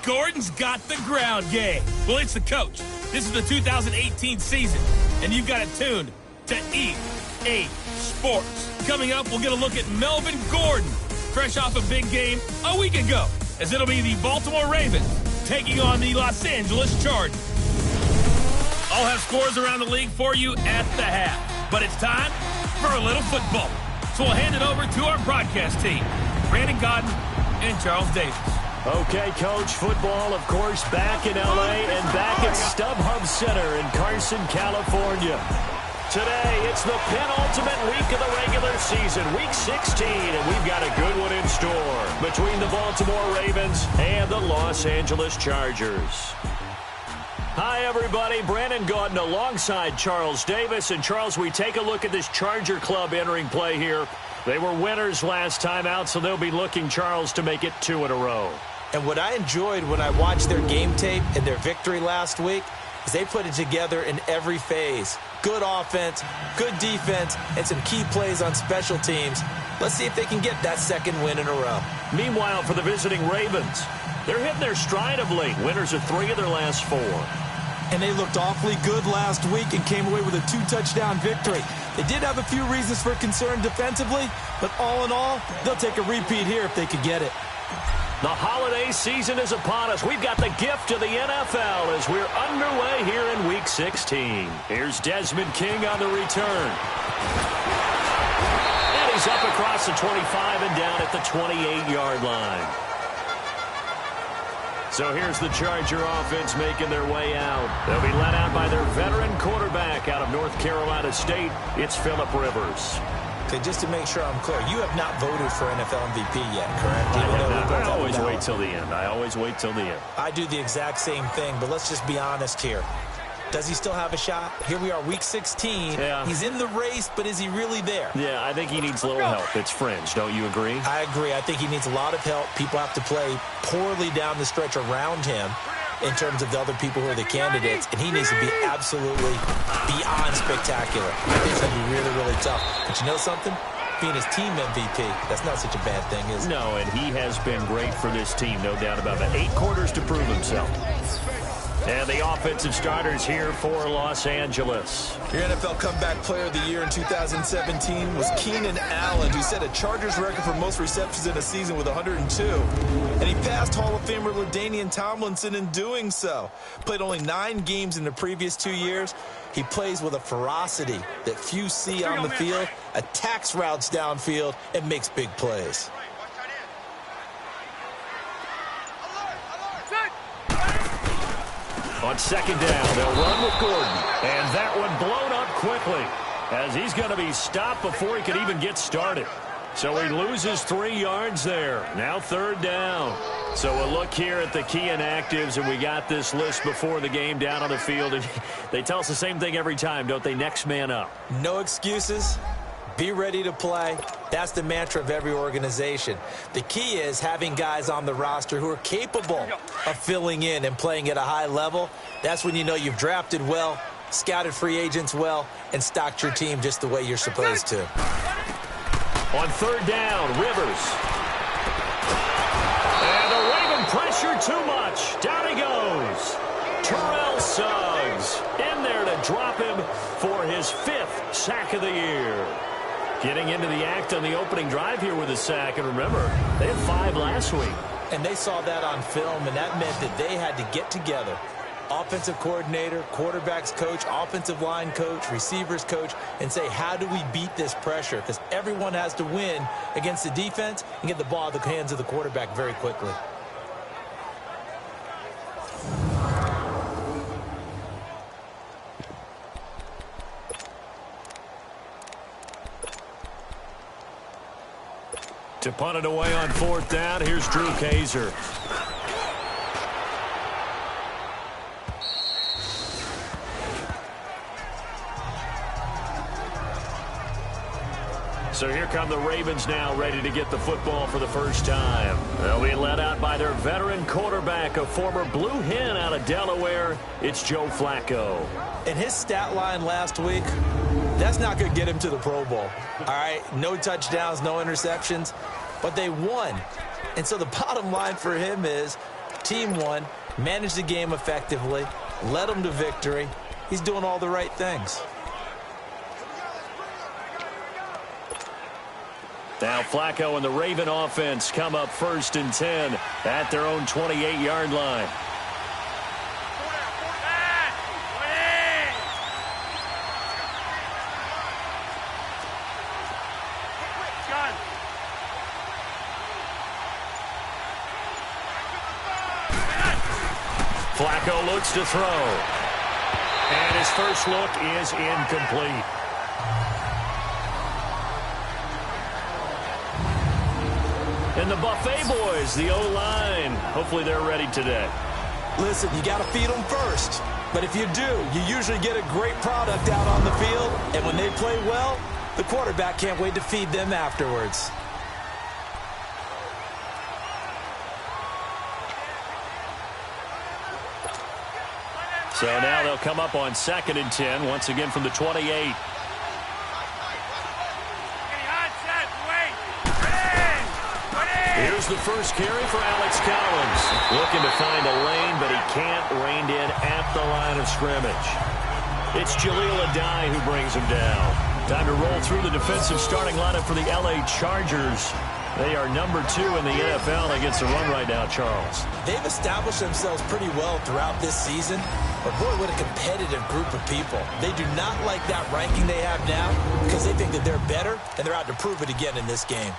Gordon's got the ground game. Well, it's the coach. This is the 2018 season, and you've got it tuned to EA Sports. Coming up, we'll get a look at Melvin Gordon, fresh off a big game a week ago, as it'll be the Baltimore Ravens taking on the Los Angeles Chargers. I'll have scores around the league for you at the half, but it's time for a little football. So we'll hand it over to our broadcast team, Brandon Godden and Charles Davis. Okay, Coach, football, of course, back in L.A. and back at StubHub Center in Carson, California. Today, it's the penultimate week of the regular season, Week 16, and we've got a good one in store between the Baltimore Ravens and the Los Angeles Chargers. Hi, everybody. Brandon Gaudin alongside Charles Davis. And, Charles, we take a look at this Charger club entering play here. They were winners last time out, so they'll be looking, Charles, to make it 2 in a row. And what I enjoyed when I watched their game tape and their victory last week is they put it together in every phase. Good offense, good defense, and some key plays on special teams. Let's see if they can get that second win in a row. Meanwhile, for the visiting Ravens, they're hitting their stride of late. Winners of 3 of their last 4. And they looked awfully good last week and came away with a 2-touchdown victory. They did have a few reasons for concern defensively, but all in all, they'll take a repeat here if they could get it. The holiday season is upon us. We've got the gift of the NFL as we're underway here in Week 16. Here's Desmond King on the return. And he's up across the 25 and down at the 28-yard line. So here's the Charger offense making their way out. They'll be led out by their veteran quarterback out of North Carolina State. It's Phillip Rivers. Okay, just to make sure I'm clear, you have not voted for NFL MVP yet, correct? I always wait till the end. I always wait till the end. I do the exact same thing, but let's just be honest here. Does he still have a shot? Here we are, Week 16. Yeah. He's in the race, but is he really there? Yeah, I think he needs a little help. It's fringe. Don't you agree? I agree. I think he needs a lot of help. People have to play poorly down the stretch around him in terms of the other people who are the candidates, and he needs to be absolutely beyond spectacular. I think it's going to be really, really tough. But you know something? Being his team MVP, that's not such a bad thing, is it? No, and he has been great for this team, no doubt about it. 8 quarters to prove himself. And the offensive starters here for Los Angeles. Your NFL Comeback Player of the Year in 2017 was Keenan Allen, who set a Chargers record for most receptions in a season with 102. And he passed Hall of Famer LaDainian Tomlinson in doing so. Played only 9 games in the previous 2 years. He plays with a ferocity that few see on the field, attacks routes downfield, and makes big plays. On second down, they'll run with Gordon. And that one blown up quickly as he's going to be stopped before he can even get started. So he loses 3 yards there. Now third down. So we'll look here at the key inactives, and we got this list before the game down on the field. And they tell us the same thing every time, don't they? Next man up. No excuses. Be ready to play. That's the mantra of every organization. The key is having guys on the roster who are capable of filling in and playing at a high level. That's when you know you've drafted well, scouted free agents well, and stocked your team just the way you're supposed to. On third down, Rivers. And the Raven pressure too much. Down he goes. Terrell Suggs in there to drop him for his 5th sack of the year. Getting into the act on the opening drive here with a sack. And remember, they had 5 last week. And they saw that on film, and that meant that they had to get together. Offensive coordinator, quarterbacks coach, offensive line coach, receivers coach, and say, how do we beat this pressure? Because everyone has to win against the defense and get the ball in the hands of the quarterback very quickly. To punt it away on fourth down, here's Drew Kaiser. So here come the Ravens now, ready to get the football for the first time. They'll be led out by their veteran quarterback, a former Blue Hen out of Delaware. It's Joe Flacco. And his stat line last week, that's not going to get him to the Pro Bowl. All right, no touchdowns, no interceptions, but they won. And so the bottom line for him is Team won, managed the game effectively, led them to victory. He's doing all the right things. Now Flacco and the Raven offense come up 1st and 10 at their own 28-yard line. Flacco looks to throw. And his first look is incomplete. And the Buffet boys, the O-line, hopefully they're ready today. Listen, you got to feed them first. But if you do, you usually get a great product out on the field. And when they play well, the quarterback can't wait to feed them afterwards. So now they'll come up on 2nd and 10, once again from the 28. Here's the first carry for Alex Collins. Looking to find a lane, but he can't rein in at the line of scrimmage. It's Jaleel Adai who brings him down. Time to roll through the defensive starting lineup for the LA Chargers. They are number 2 in the NFL against the run right now, Charles. They've established themselves pretty well throughout this season. But boy, what a competitive group of people. They do not like that ranking they have now because they think that they're better, and they're out to prove it again in this game.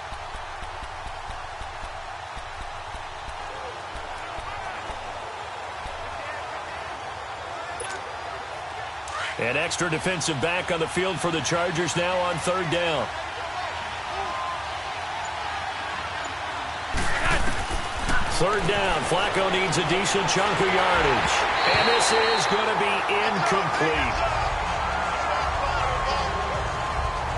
An extra defensive back on the field for the Chargers now on 3rd down. Third down, Flacco needs a decent chunk of yardage. And this is going to be incomplete.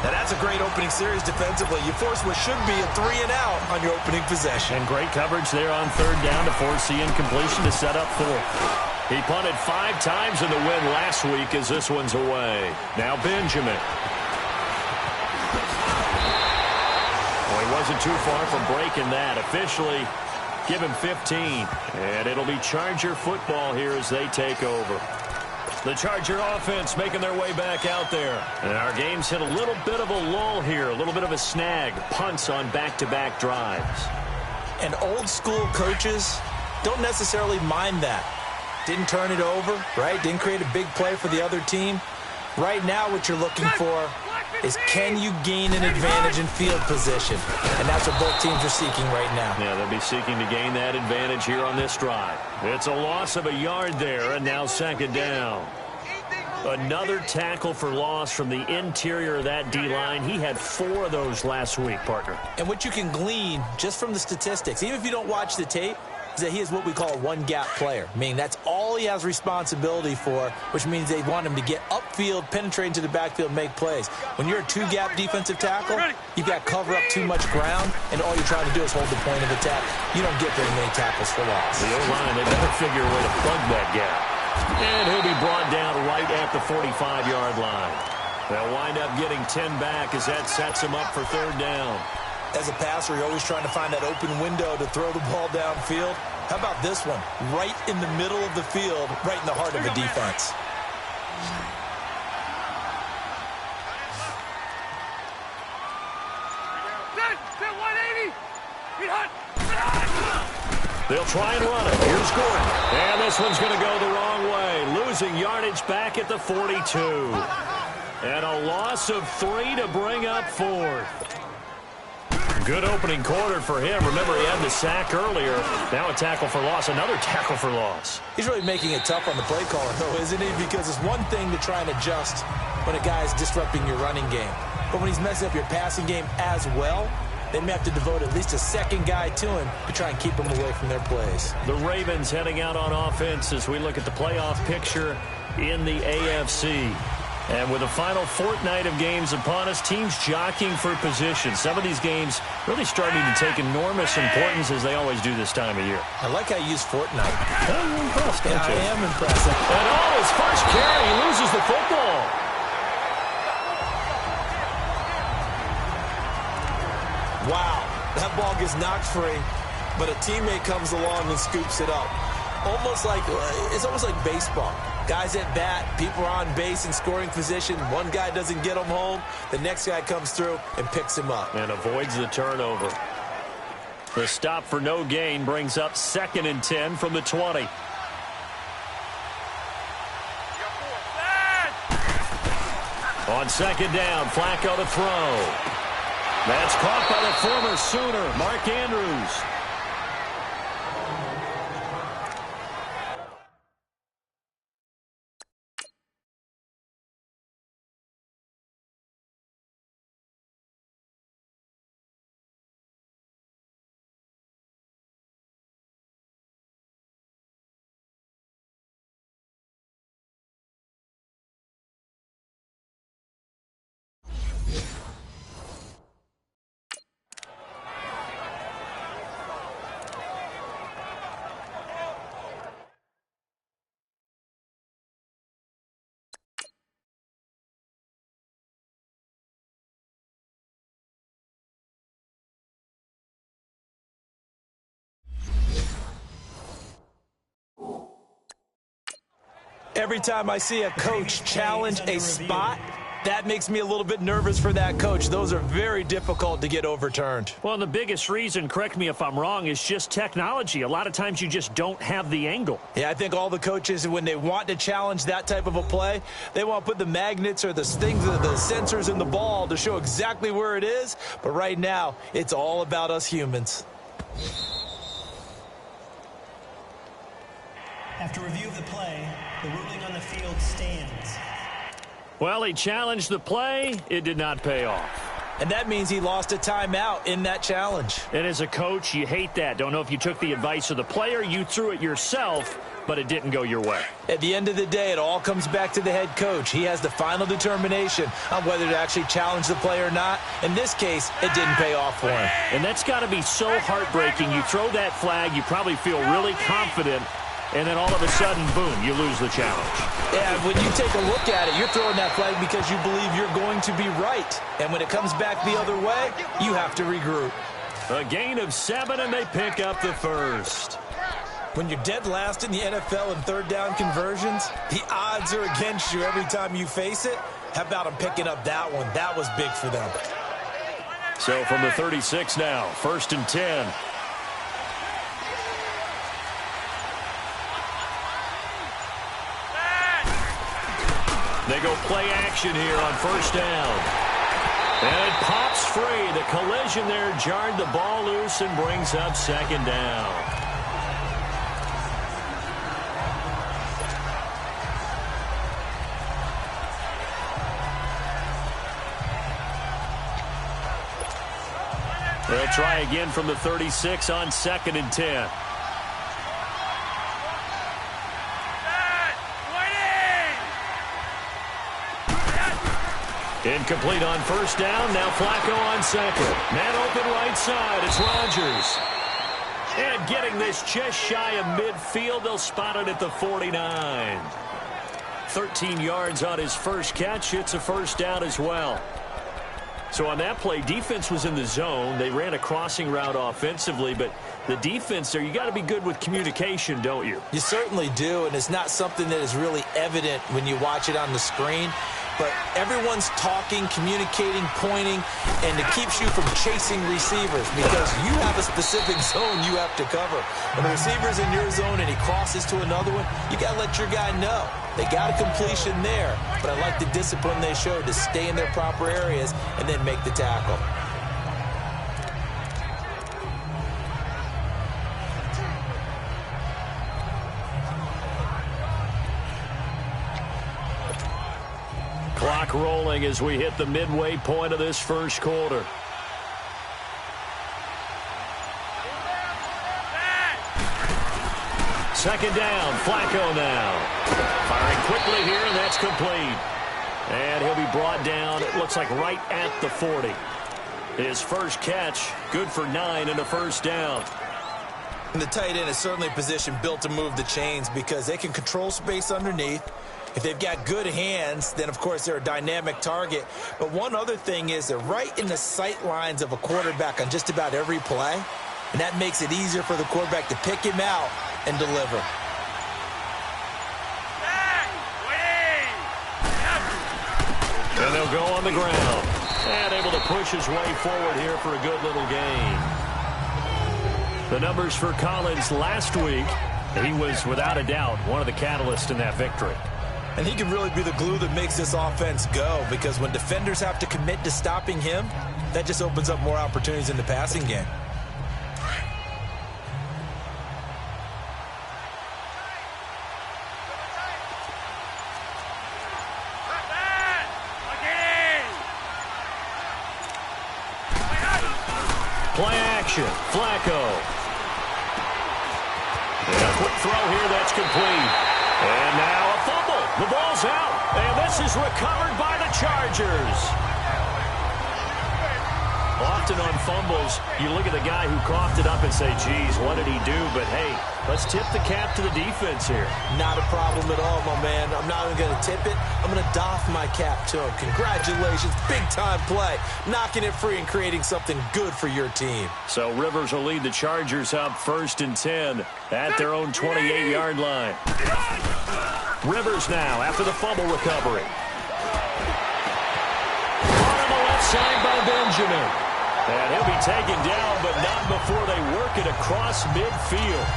Now that's a great opening series defensively. You force what should be a 3-and-out on your opening possession. And great coverage there on 3rd down to force the incompletion to set up 4th. He punted 5 times in the win last week as this one's away. Now Benjamin. Well, he wasn't too far from breaking that. Officially, give him 15. And it'll be Charger football here as they take over. The Charger offense making their way back out there. And our game's hit a little bit of a lull here, a little bit of a snag. Punts on back-to-back drives. And old school coaches don't necessarily mind that. Didn't turn it over, right? Didn't create a big play for the other team. Right now what you're looking for is can you gain an advantage in field position? And that's what both teams are seeking right now. Yeah, they'll be seeking to gain that advantage here on this drive. It's a loss of a yard there, and now 2nd down. Another tackle for loss from the interior of that D-line. He had 4 of those last week, partner. And what you can glean just from the statistics, even if you don't watch the tape, is that he is what we call a one-gap player, meaning that's all he has responsibility for, which means they want him to get upfield, penetrate into the backfield, make plays. When you're a 2-gap defensive tackle, you've got to cover up too much ground, and all you're trying to do is hold the point of attack. You don't get very many tackles for loss. The O-line, they better figure a way to plug that gap. And he'll be brought down right at the 45-yard line. They'll wind up getting 10 back as that sets him up for 3rd down. As a passer, you're always trying to find that open window to throw the ball downfield. How about this one? Right in the middle of the field, right in the heart of the defense. They'll try and run it. Here's Gordon. And this one's going to go the wrong way. Losing yardage back at the 42. And a loss of 3 to bring up 4th. Good opening quarter for him. Remember, he had the sack earlier. Now a tackle for loss. Another tackle for loss. He's really making it tough on the play caller, though, isn't he? Because it's one thing to try and adjust when a guy is disrupting your running game. But when he's messing up your passing game as well, they may have to devote at least a second guy to him to try and keep him away from their plays. The Ravens heading out on offense as we look at the playoff picture in the AFC. And with the final fortnight of games upon us, teams jockeying for position. Some of these games really starting to take enormous importance as they always do this time of year. I like how you use fortnight. I'm impressed, Yeah, I am impressed. And his first carry, he loses the football. Wow, that ball gets knocked free. but a teammate comes along and scoops it up. It's almost like baseball. Guys at bat, people are on base in scoring position. One guy doesn't get him home. The next guy comes through and picks him up. And avoids the turnover. The stop for no gain brings up 2nd and 10 from the 20. On 2nd down, Flacco to throw. That's caught by the former Sooner, Mark Andrews. Every time I see a coach challenge a spot, that makes me a little bit nervous for that coach. Those are very difficult to get overturned. Well, the biggest reason, correct me if I'm wrong, is just technology. A lot of times you just don't have the angle. Yeah, I think all the coaches, when they want to challenge that type of a play, they want to put the magnets or the sensors in the ball to show exactly where it is. But right now, it's all about us humans. After review of the play, the ruling on the field stands. Well, he challenged the play. It did not pay off. And that means he lost a timeout in that challenge. And as a coach, you hate that. Don't know if you took the advice of the player, you threw it yourself, but it didn't go your way. At the end of the day, it all comes back to the head coach. He has the final determination on whether to actually challenge the play or not. In this case, it didn't pay off for him. And that's got to be so heartbreaking. You throw that flag, you probably feel really confident, and then all of a sudden, boom, you lose the challenge. Yeah, when you take a look at it, you're throwing that flag because you believe you're going to be right. And when it comes back the other way, you have to regroup. A gain of 7, and they pick up the first. When you're dead last in the NFL in third down conversions, the odds are against you every time you face it. How about them picking up that one? That was big for them. So from the 36 now, 1st and 10. They go play action here on 1st down. And it pops free. The collision there jarred the ball loose and brings up 2nd down. They'll try again from the 36 on 2nd and 10. Incomplete on 1st down. Now Flacco on 2nd. Man open right side. It's Rodgers. And getting this just shy of midfield. They'll spot it at the 49. 13 yards on his first catch. It's a 1st down as well. So on that play, defense was in the zone. They ran a crossing route offensively, but the defense there, you got to be good with communication, don't you? You certainly do, and it's not something that is really evident when you watch it on the screen. But everyone's talking, communicating, pointing, and it keeps you from chasing receivers because you have a specific zone you have to cover. When the receiver's in your zone and he crosses to another one, you got to let your guy know. They got a completion there, but I like the discipline they showed to stay in their proper areas and then make the tackle. Clock rolling as we hit the midway point of this first quarter. Second down, Flacco now. Firing quickly here, and that's complete. And he'll be brought down, it looks like right at the 40. His first catch, good for 9 and a 1st down. And the tight end is certainly a position built to move the chains because they can control space underneath. If they've got good hands, then, of course, they're a dynamic target. But one other thing is they're right in the sight lines of a quarterback on just about every play. and that makes it easier for the quarterback to pick him out and deliver. And they'll go on the ground. And able to push his way forward here for a good little gain. The numbers for Collins last week, he was without a doubt one of the catalysts in that victory. And he can really be the glue that makes this offense go, because when defenders have to commit to stopping him, that just opens up more opportunities in the passing game. Play action, Flacco. And a quick throw here that's complete. And now a fumble. The ball's out. And this is recovered by the Chargers. Often on fumbles, you look at the guy who coughed it up and say, geez, what did he do? But, hey, let's tip the cap to the defense here. Not a problem at all, my man. I'm not even going to tip it. I'm going to doff my cap to him. Congratulations. Big-time play. Knocking it free and creating something good for your team. So Rivers will lead the Chargers up 1st and 10 at their own 28-yard line. Rivers now after the fumble recovery. On the left side by Benjamin. And he'll be taken down, but not before they work it across midfield.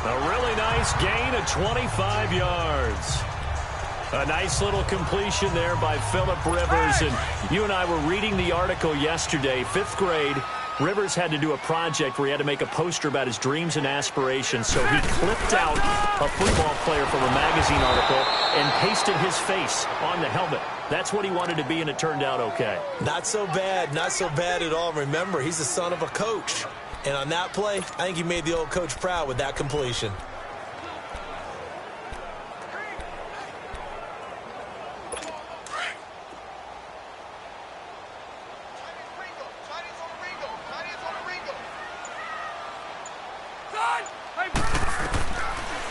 A really nice gain of 25 yards. A nice little completion there by Phillip Rivers. And you and I were reading the article yesterday, 5th grade. Rivers had to do a project where he had to make a poster about his dreams and aspirations, so he clipped out a football player from a magazine article and pasted his face on the helmet. That's what he wanted to be, and it turned out okay. Not so bad. Not so bad at all. Remember, he's the son of a coach. And on that play, I think he made the old coach proud with that completion.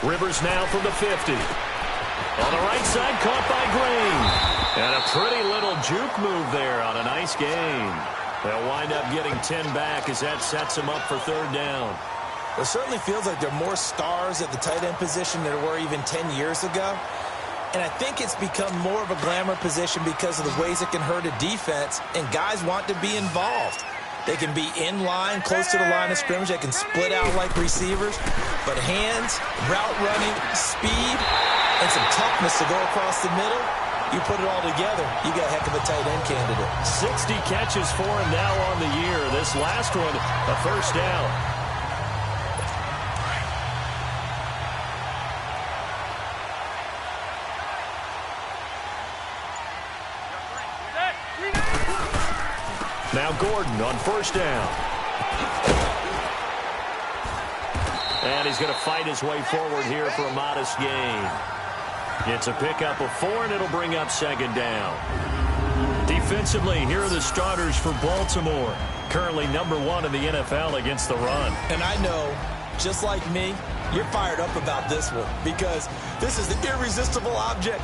Rivers now from the 50. On the right side, caught by Green. And a pretty little juke move there on a nice gain. They'll wind up getting 10 back as that sets them up for 3rd down. It certainly feels like there are more stars at the tight end position than there were even 10 years ago. And I think it's become more of a glamour position because of the ways it can hurt a defense, and guys want to be involved. They can be in line, close to the line of scrimmage. They can split out like receivers. But hands, route running, speed, and some toughness to go across the middle, you put it all together, you got a heck of a tight end candidate. 60 catches for him now on the year. This last one, a 1st down. Now Gordon on 1st down. And he's going to fight his way forward here for a modest gain. It's a pickup of 4, and it'll bring up 2nd down. Defensively, here are the starters for Baltimore. Currently #1 in the NFL against the run. And I know, just like me, you're fired up about this one because this is the irresistible object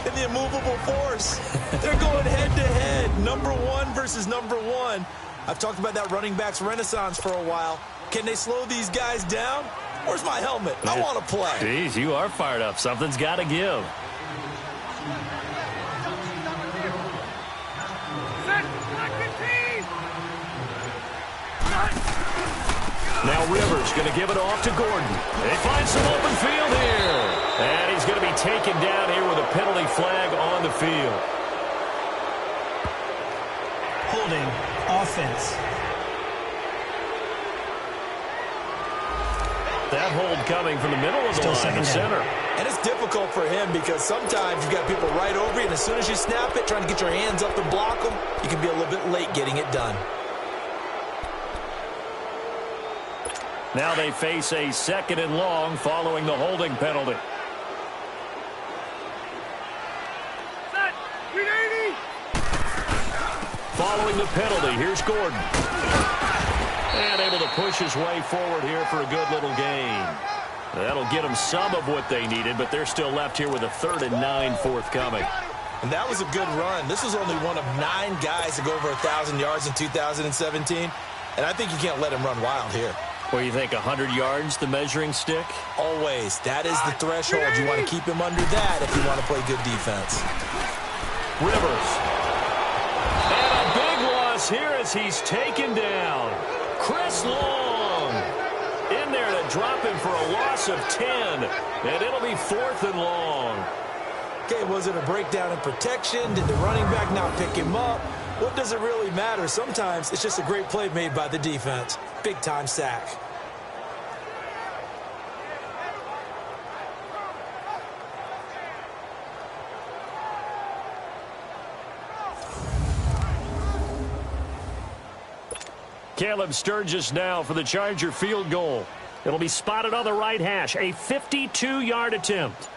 and the immovable force. They're going head-to-head, #1 versus #1. I've talked about that running backs renaissance for a while. Can they slow these guys down? Where's my helmet? I want to play. Jeez, you are fired up. Something's got to give. Now Rivers going to give it off to Gordon. They find some open field here. And he's going to be taken down here with a penalty flag on the field. Holding offense. That hold coming from the middle of the line to center. And it's difficult for him because sometimes you've got people right over you, and as soon as you snap it, trying to get your hands up to block them, you can be a little bit late getting it done. Now they face a 2nd and long following the holding penalty. Following the penalty, here's Gordon. And able to push his way forward here for a good little gain. That'll get them some of what they needed, but they're still left here with a 3rd and 9 forthcoming. And that was a good run. This was only one of 9 guys to go over 1,000 yards in 2017. And I think you can't let him run wild here. What do you think, 100 yards, the measuring stick? Always. That is the threshold. You want to keep him under that if you want to play good defense. Rivers. And a big loss here as he's taken down. Chris Long in there to drop him for a loss of 10. And it'll be 4th and long. Okay, was it a breakdown in protection? Did the running back not pick him up? What does it really matter? Sometimes it's just a great play made by the defense. Big-time sack. Caleb Sturgis now for the Charger field goal. It'll be spotted on the right hash. A 52-yard attempt.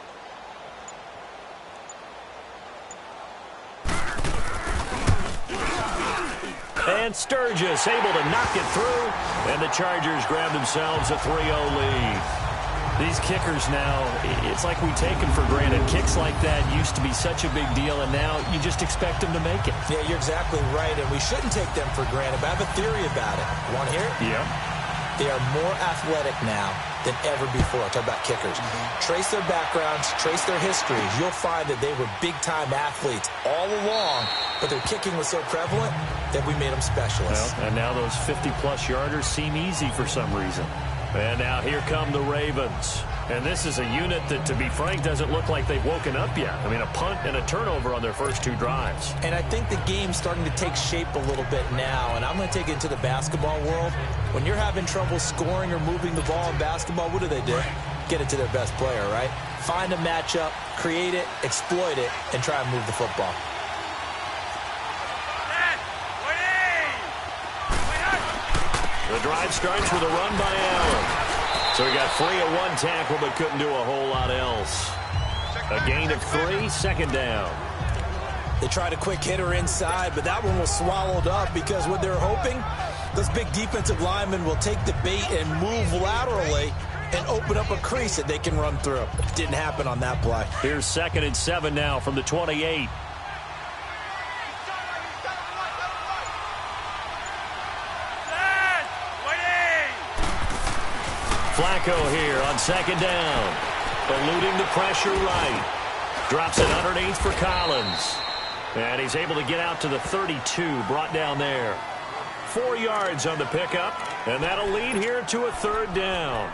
And Sturgis able to knock it through. And the Chargers grab themselves a 3-0 lead. These kickers now, it's like we take them for granted. Kicks like that used to be such a big deal, and now you just expect them to make it. Yeah, you're exactly right, and we shouldn't take them for granted, but I have a theory about it. You want to hear it? Yeah. They are more athletic now than ever before. I talk about kickers. Trace their backgrounds, trace their histories. You'll find that they were big-time athletes all along, but their kicking was so prevalent that we made them specialists. Well, and now those 50-plus yarders seem easy for some reason. And now here come the Ravens. And this is a unit that, to be frank, doesn't look like they've woken up yet. I mean, a punt and a turnover on their first 2 drives. And I think the game's starting to take shape a little bit now. And I'm going to take it into the basketball world. When you're having trouble scoring or moving the ball in basketball, what do? Get it to their best player, right? Find a matchup, create it, exploit it, and try and move the football. The drive starts with a run by Allen. So he got free at 1 tackle but couldn't do a whole lot else. A gain of 3, 2nd down. They tried a quick hitter inside, but that one was swallowed up because what they're hoping, those big defensive linemen will take the bait and move laterally and open up a crease that they can run through. Didn't happen on that play. Here's 2nd and 7 now from the 28. Flacco here on 2nd down. Eluding the pressure right. Drops it underneath for Collins. And he's able to get out to the 32, brought down there. 4 yards on the pickup, and that'll lead here to a 3rd down.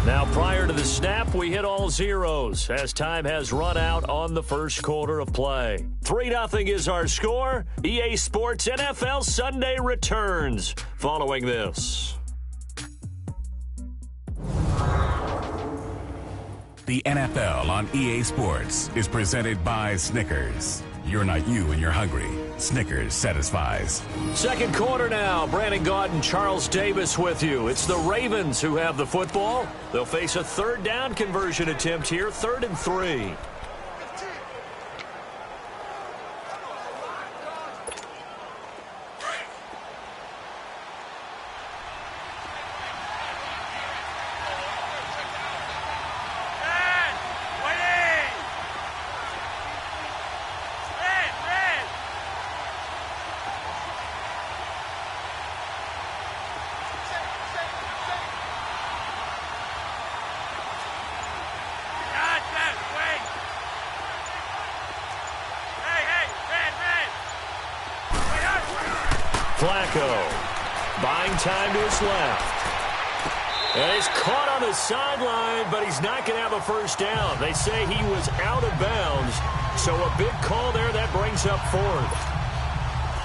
Now, prior to the snap, we hit all zeros as time has run out on the first quarter of play. 3-0 is our score. EA Sports NFL Sunday returns following this. The NFL on EA Sports is presented by Snickers. You're not you when you're hungry. Snickers satisfies. Second quarter now. Brandon Gaudin, Charles Davis with you. It's the Ravens who have the football. They'll face a 3rd down conversion attempt here, 3rd and 3. Flacco buying time to his left. And he's caught on the sideline, but he's not going to have a first down. They say he was out of bounds, so a big call there that brings up 4th.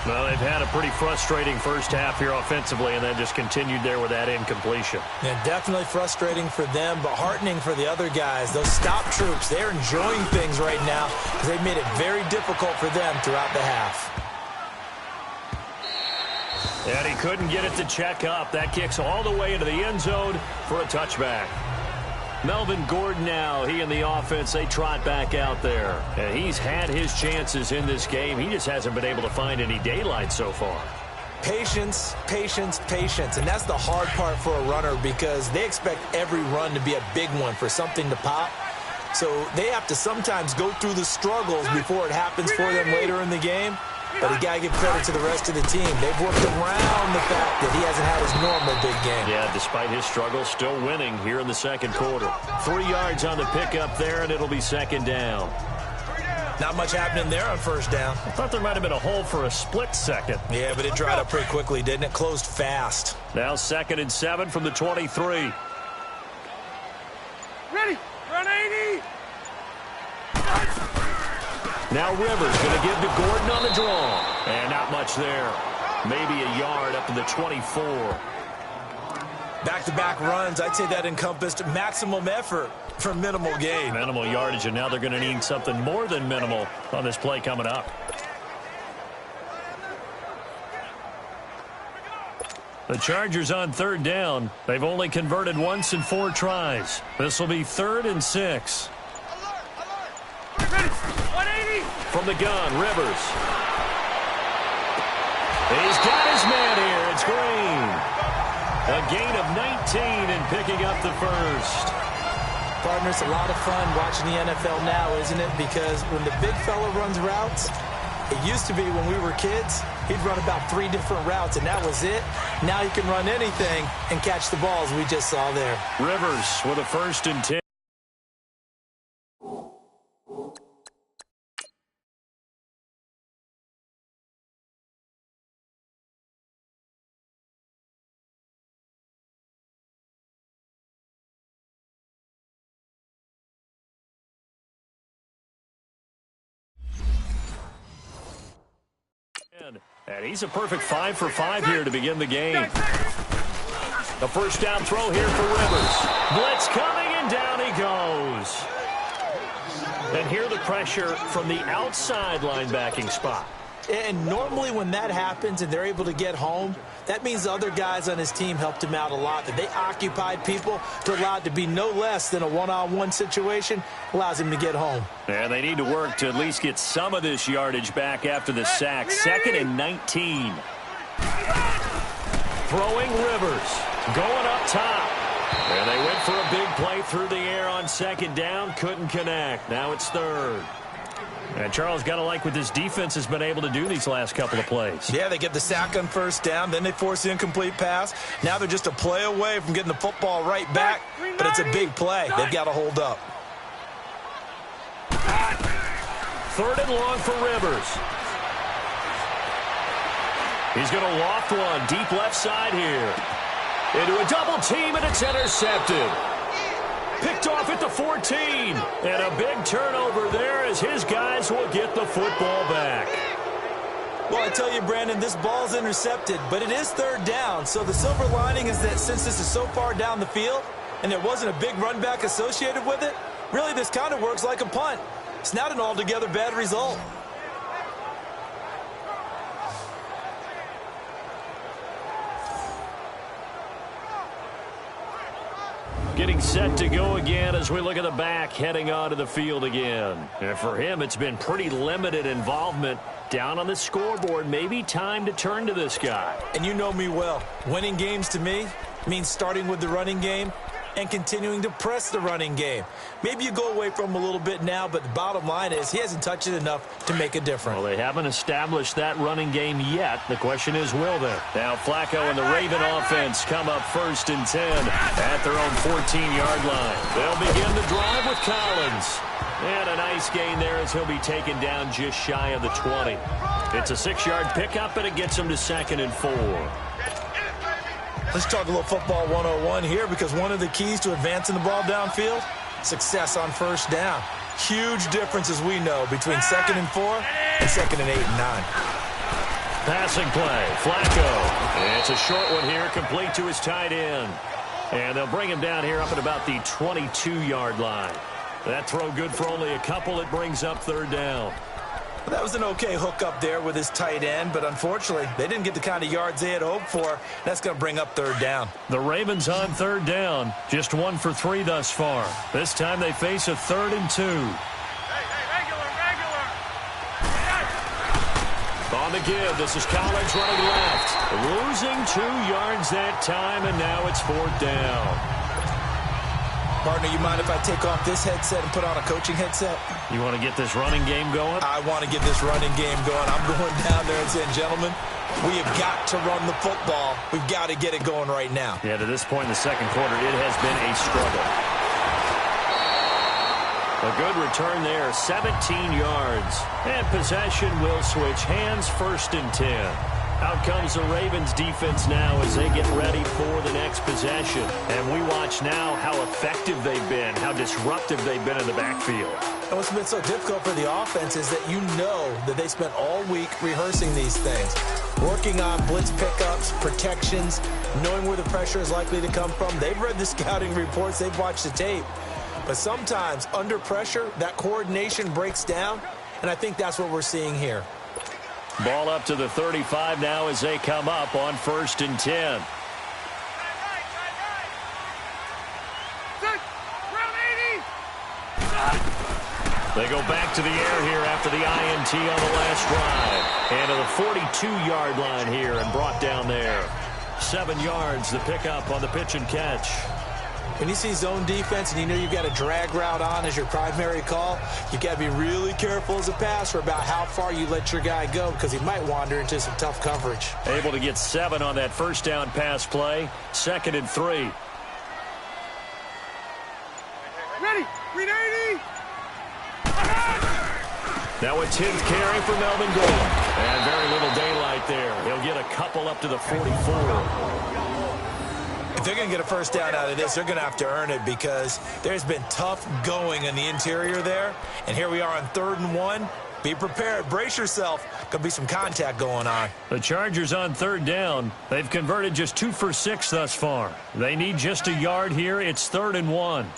Well, they've had a pretty frustrating first half here offensively, and then just continued there with that incompletion. Yeah, definitely frustrating for them, but heartening for the other guys. Those stop troops, they're enjoying things right now because they've made it very difficult for them throughout the half. And he couldn't get it to check up. That kicks all the way into the end zone for a touchback. Melvin Gordon now, he and the offense, they trot back out there. And he's had his chances in this game. He just hasn't been able to find any daylight so far. Patience, patience, patience. And that's the hard part for a runner because they expect every run to be a big one for something to pop. So they have to sometimes go through the struggles before it happens for them later in the game. But you got to give credit to the rest of the team. They've worked around the fact that he hasn't had his normal big game. Yeah, despite his struggles, still winning here in the second quarter. 3 yards on the pickup there, and it'll be second down. Not much happening there on first down. I thought there might have been a hole for a split second. Yeah, but it dried up pretty quickly, didn't it? Closed fast. Now 2nd and 7 from the 23. Ready. Run 80. Now Rivers going to give to Gordon on the draw. And not much there. Maybe a yard up to the 24. Back-to-back runs, I'd say that encompassed maximum effort for minimal gain. Minimal yardage, and now they're going to need something more than minimal on this play coming up. The Chargers on 3rd down. They've only converted once in 4 tries. This will be 3rd and 6. From the gun, Rivers. He's got his man here. It's Green. A gain of 19 and picking up the first. Partner, it's a lot of fun watching the NFL now, isn't it? Because when the big fella runs routes, it used to be when we were kids, he'd run about 3 different routes, and that was it. Now he can run anything and catch the balls we just saw there. Rivers with a 1st and 10. And he's a perfect 5 for 5 here to begin the game. The first down throw here for Rivers. Blitz coming, and down he goes. And here the pressure from the outside linebacking spot. And normally when that happens and they're able to get home, that means the other guys on his team helped him out a lot. That they occupied people to allow it to be no less than a one-on-one situation allows him to get home. And they need to work to at least get some of this yardage back after the sack. 2nd and 19. Throwing Rivers. Going up top. And they went for a big play through the air on 2nd down. Couldn't connect. Now it's 3rd. And Charles, got to like what this defense has been able to do these last couple of plays. Yeah, they get the sack on 1st down, then they force the incomplete pass. Now they're just a play away from getting the football right back, but it's a big play. They've got to hold up. 3rd and long for Rivers. He's going to loft one deep left side here. Into a double team, and it's intercepted. Picked off at the 14. And a big turnover there as his guys will get the football back. Well, I tell you, Brandon, this ball's intercepted, but it is 3rd down. So the silver lining is that since this is so far down the field and there wasn't a big run back associated with it, really this kind of works like a punt. It's not an altogether bad result. Getting set to go again as we look at the back heading onto the field again. And for him, it's been pretty limited involvement down on the scoreboard. Maybe time to turn to this guy. And you know me well. Winning games to me means starting with the running game and continuing to press the running game. Maybe you go away from him a little bit now, but the bottom line is he hasn't touched it enough to make a difference. Well, they haven't established that running game yet. The question is, will they? Now Flacco and the Raven offense come up 1st and 10 at their own 14-yard line. They'll begin the drive with Collins. And a nice gain there as he'll be taken down just shy of the 20. It's a 6-yard pickup, and it gets him to 2nd and 4. Let's talk a little football 101 here, because one of the keys to advancing the ball downfield, success on 1st down. Huge difference, as we know, between 2nd and 4 and 2nd and 8 and 9. Passing play, Flacco. It's a short one here, complete to his tight end. And they'll bring him down here up at about the 22-yard line. That throw good for only a couple. It brings up 3rd down. That was an okay hook up there with his tight end, but unfortunately, they didn't get the kind of yards they had hoped for. That's going to bring up third down. The Ravens on third down. Just 1 for 3 thus far. This time they face a 3rd and 2. On the give, this is Collins running left. Losing 2 yards that time, and now it's 4th down. Partner, you mind if I take off this headset and put on a coaching headset? You want to get this running game going? I want to get this running game going. I'm going down there and saying, gentlemen, we have got to run the football. We've got to get it going right now. Yeah, to this point in the second quarter, it has been a struggle. A good return there, 17 yards. And possession will switch hands, 1st and 10. Out comes the Ravens defense now as they get ready for the next possession. And we watch now how effective they've been, how disruptive they've been in the backfield. And what's been so difficult for the offense is that you know that they spent all week rehearsing these things, working on blitz pickups, protections, knowing where the pressure is likely to come from. They've read the scouting reports. They've watched the tape. But sometimes, under pressure, that coordination breaks down, and I think that's what we're seeing here. Ball up to the 35 now as they come up on 1st and 10. They go back to the air here after the INT on the last drive. And to the 42-yard line here and brought down there. 7 yards, the pickup on the pitch and catch. When you see zone defense and you know you've got a drag route on as your primary call, you've got to be really careful as a passer about how far you let your guy go because he might wander into some tough coverage. Able to get 7 on that 1st down pass play. 2nd and 3. Ready. 380. Now a 10th carry for Melvin Gordon. And very little daylight there. He'll get a couple up to the 44. If they're going to get a 1st down out of this, they're going to have to earn it because there's been tough going in the interior there. And here we are on 3rd and 1. Be prepared. Brace yourself. Could be some contact going on. The Chargers on 3rd down. They've converted just 2 for 6 thus far. They need just a yard here. It's 3rd and 1.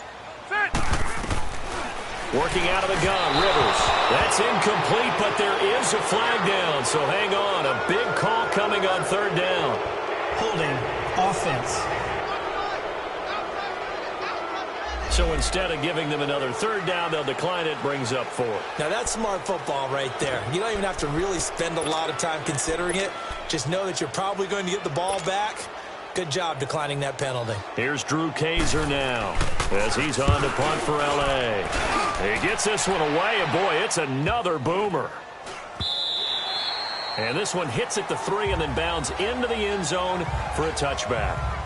Working out of the gun, Rivers. That's incomplete, but there is a flag down. So hang on. A big call coming on 3rd down. Holding offense. So instead of giving them another 3rd down, they'll decline it, brings up 4. Now that's smart football right there. You don't even have to really spend a lot of time considering it. Just know that you're probably going to get the ball back. Good job declining that penalty. Here's Drew Kaiser now as he's on to punt for L.A. He gets this one away, and boy, it's another boomer. And this one hits at the 3 and then bounds into the end zone for a touchback.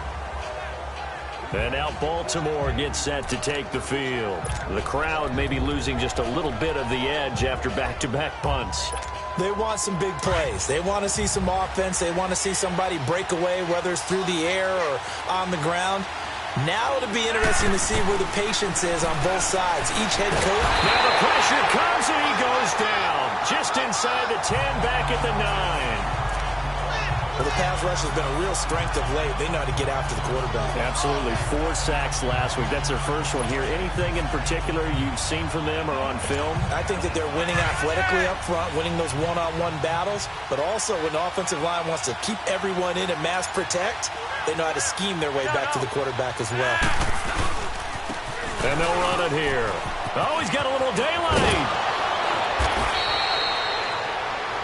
And now Baltimore gets set to take the field. The crowd may be losing just a little bit of the edge after back-to-back punts. They want some big plays. They want to see some offense. They want to see somebody break away, whether it's through the air or on the ground. Now it'll be interesting to see where the patience is on both sides. Each head coach. Now the pressure comes and he goes down. Just inside the 10, back at the 9. Well, the pass rush has been a real strength of late. They know how to get after the quarterback. Absolutely. 4 sacks last week. That's their first one here. Anything in particular you've seen from them or on film? I think that they're winning athletically up front, winning those one-on-one battles, but also when the offensive line wants to keep everyone in and mass protect, they know how to scheme their way back to the quarterback as well. And they'll run it here. Oh, he's got a little daylight.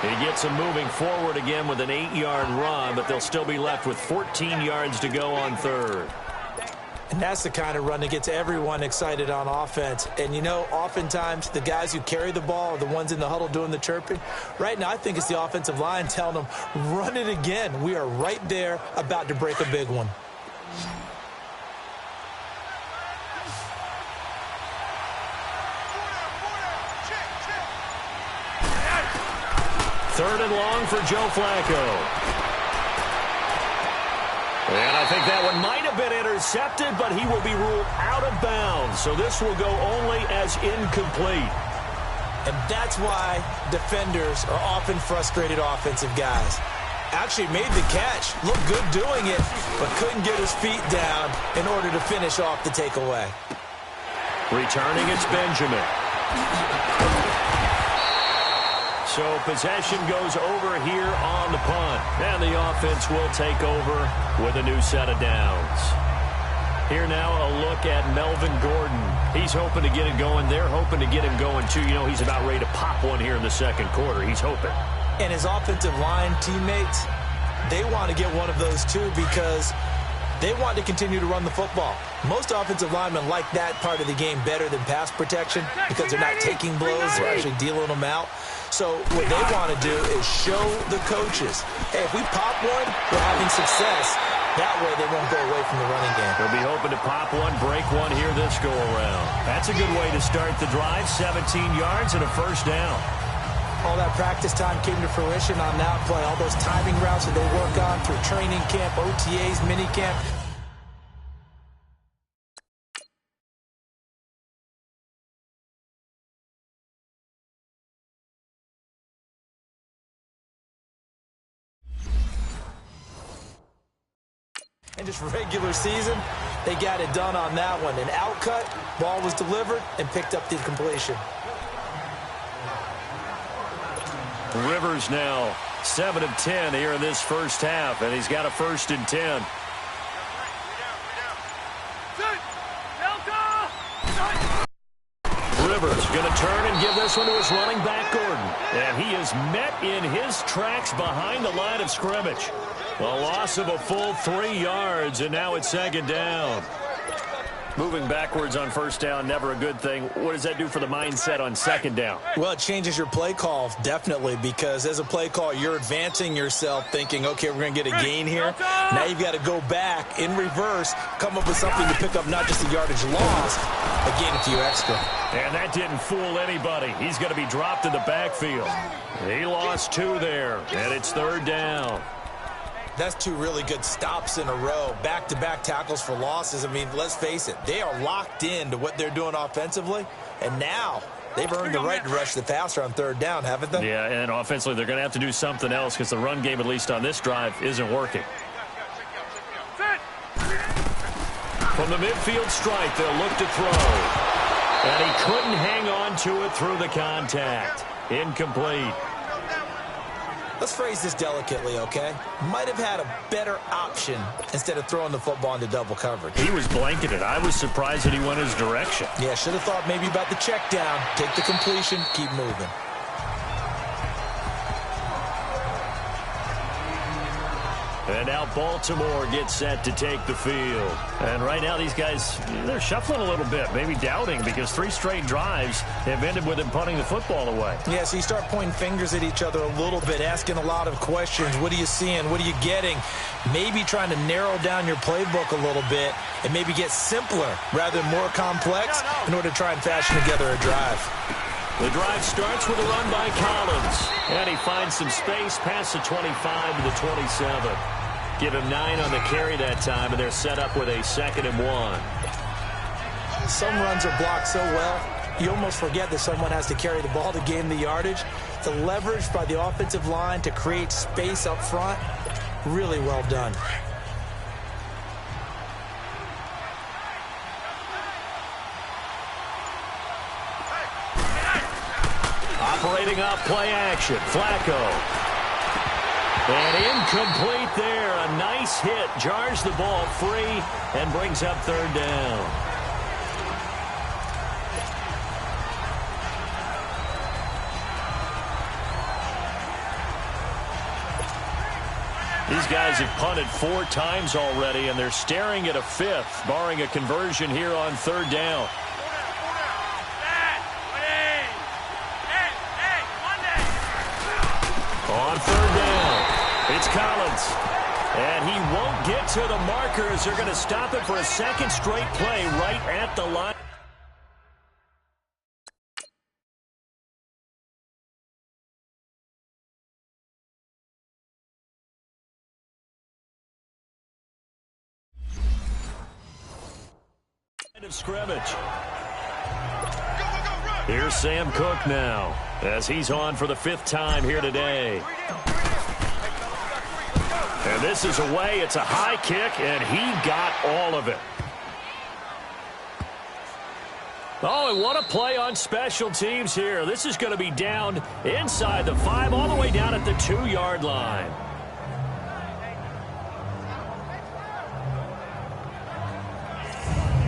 He gets them moving forward again with an 8-yard run, but they'll still be left with 14 yards to go on 3rd. And that's the kind of run that gets everyone excited on offense. And, you know, oftentimes the guys who carry the ball are the ones in the huddle doing the chirping. Right now, I think it's the offensive line telling them, run it again. We are right there about to break a big one. Third and long for Joe Flacco. And I think that one might have been intercepted, but he will be ruled out of bounds. So this will go only as incomplete. And that's why defenders are often frustrated offensive guys. Actually made the catch, looked good doing it, but couldn't get his feet down in order to finish off the takeaway. Returning, it's Benjamin. So possession goes over here on the punt. And the offense will take over with a new set of downs. Here now a look at Melvin Gordon. He's hoping to get it going. They're hoping to get him going too. You know, he's about ready to pop one here in the second quarter. He's hoping. And his offensive line teammates, they want to get one of those too because they want to continue to run the football. Most offensive linemen like that part of the game better than pass protection because they're not taking blows. They're actually dealing them out. So what they want to do is show the coaches, hey, if we pop one, we're having success. That way they won't go away from the running game. They'll be hoping to pop one, break one here this go-around. That's a good way to start the drive. 17 yards and a first down. All that practice time came to fruition on that play. All those timing routes that they work on through training camp, OTAs, mini camp. And just regular season, they got it done on that one. An outcut, ball was delivered, and picked up the completion. Rivers now 7 of 10 here in this first half, and he's got a 1st and 10. Rivers going to turn and give this one to his running back, Gordon. And he is met in his tracks behind the line of scrimmage. A loss of a full 3 yards, and now it's 2nd down. Moving backwards on 1st down, never a good thing. What does that do for the mindset on 2nd down? Well, it changes your play call, definitely, because as a play call, you're advancing yourself thinking, okay, we're going to get a gain here. Now you've got to go back in reverse, come up with something to pick up not just a yardage loss, but gain a few extra. And that didn't fool anybody. He's going to be dropped in the backfield. He lost 2 there, and it's 3rd down. That's 2 really good stops in a row. Back-to-back tackles for losses. I mean, let's face it. They are locked into what they're doing offensively. And now they've earned the right to rush the passer on 3rd down, haven't they? Yeah, and offensively they're going to have to do something else because the run game, at least on this drive, isn't working. From the midfield stripe, they'll look to throw. And he couldn't hang on to it through the contact. Incomplete. Let's phrase this delicately, okay? Might have had a better option instead of throwing the football into double coverage. He was blanketed. I was surprised that he went his direction. Yeah, should have thought maybe about the check down. Take the completion, keep moving. And now Baltimore gets set to take the field. And right now these guys, they're shuffling a little bit, maybe doubting, because 3 straight drives have ended with them punting the football away. Yeah, so you start pointing fingers at each other a little bit, asking a lot of questions. What are you seeing? What are you getting? Maybe trying to narrow down your playbook a little bit and maybe get simpler rather than more complex in order to try and fashion together a drive. The drive starts with a run by Collins. And he finds some space past the 25 to the 27. Give him 9 on the carry that time, and they're set up with a 2nd and 1. Some runs are blocked so well, you almost forget that someone has to carry the ball to gain the yardage. The leverage by the offensive line to create space up front, really well done. Operating off play action, Flacco. And incomplete there. A nice hit. Jars the ball free and brings up 3rd down. These guys have punted 4 times already, and they're staring at a 5th, barring a conversion here on 3rd down. On 3rd down, it's Collins. And he won't get to the markers. They're going to stop it for a 2nd straight play right at the line. End of scrimmage. Here's Sam Cook now, as he's on for the 5th time here today. And this is away. It's a high kick, and he got all of it. Oh, and what a play on special teams here. This is going to be down inside the 5, all the way down at the 2-yard line.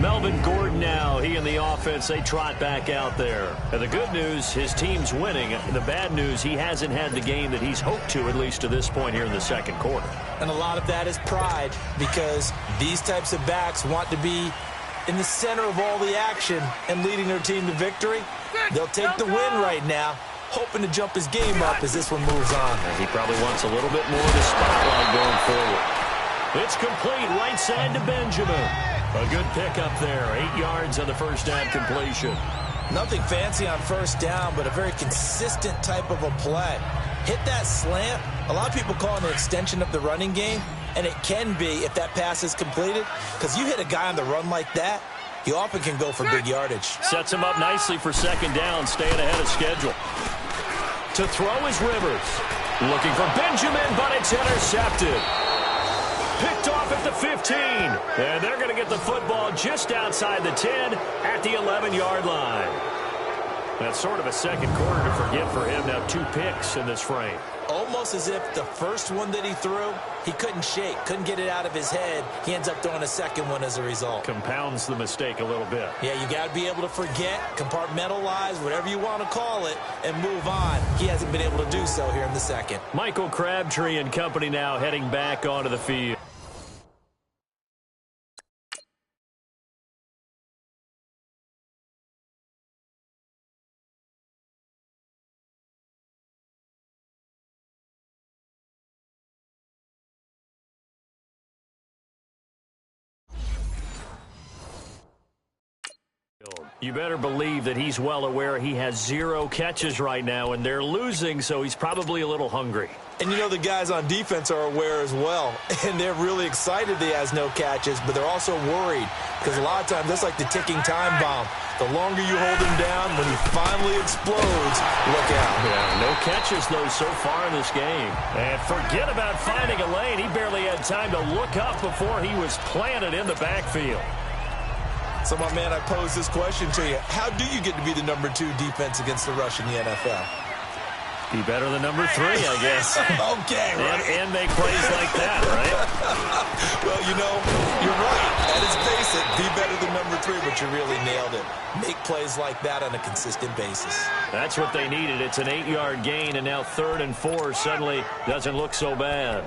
Melvin Gordon now, he and the offense, they trot back out there. And the good news, his team's winning. The bad news, he hasn't had the game that he's hoped to, at least to this point here in the second quarter. And a lot of that is pride, because these types of backs want to be in the center of all the action and leading their team to victory. They'll take the win right now, hoping to jump his game up as this one moves on. He probably wants a little bit more of the spotlight going forward. It's complete, right side to Benjamin. A good pickup there, 8 yards on the first down completion. Nothing fancy on first down, but a very consistent type of a play. Hit that slant. A lot of people call it an extension of the running game, and it can be if that pass is completed, because you hit a guy on the run like that, you often can go for big yardage. Sets him up nicely for second down, staying ahead of schedule. To throw is Rivers. Looking for Benjamin, but it's intercepted. Picked off at the 15. And they're going to get the football just outside the 10 at the 11-yard line. That's sort of a second quarter to forget for him. Now 2 picks in this frame. Almost as if the first one that he threw, he couldn't shake, couldn't get it out of his head. He ends up throwing a second one as a result. Compounds the mistake a little bit. Yeah, you got to be able to forget, compartmentalize, whatever you want to call it, and move on. He hasn't been able to do so here in the second. Michael Crabtree and company now heading back onto the field. You better believe that he's well aware he has 0 catches right now, and they're losing, so he's probably a little hungry. And you know the guys on defense are aware as well, and they're really excited that he has no catches, but they're also worried, because a lot of times that's like the ticking time bomb. The longer you hold him down, when he finally explodes, look out. Yeah, no catches, though, so far in this game. And forget about finding a lane. He barely had time to look up before he was planted in the backfield. So, my man, I pose this question to you. How do you get to be the number 2 defense against the rush in the NFL? Be better than number 3, I guess. Okay, right. And make plays like that, right? Well, you know, you're right. At its basic, be better than number 3, but you really nailed it. Make plays like that on a consistent basis. That's what they needed. It's an 8-yard gain, and now 3rd and 4 suddenly doesn't look so bad.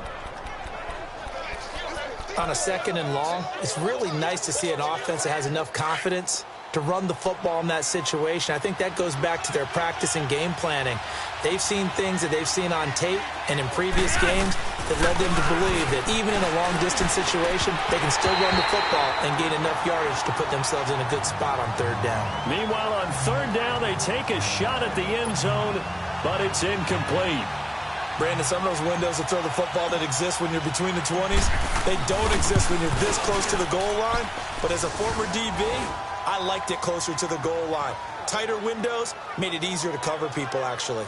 On a 2nd and long, it's really nice to see an offense that has enough confidence to run the football in that situation. I think that goes back to their practice and game planning. They've seen things that they've seen on tape and in previous games that led them to believe that even in a long-distance situation, they can still run the football and gain enough yardage to put themselves in a good spot on 3rd down. Meanwhile, on 3rd down, they take a shot at the end zone, but it's incomplete. Brandon, some of those windows to throw the football that exist when you're between the 20s, they don't exist when you're this close to the goal line. But as a former DB, I liked it closer to the goal line. Tighter windows made it easier to cover people, actually.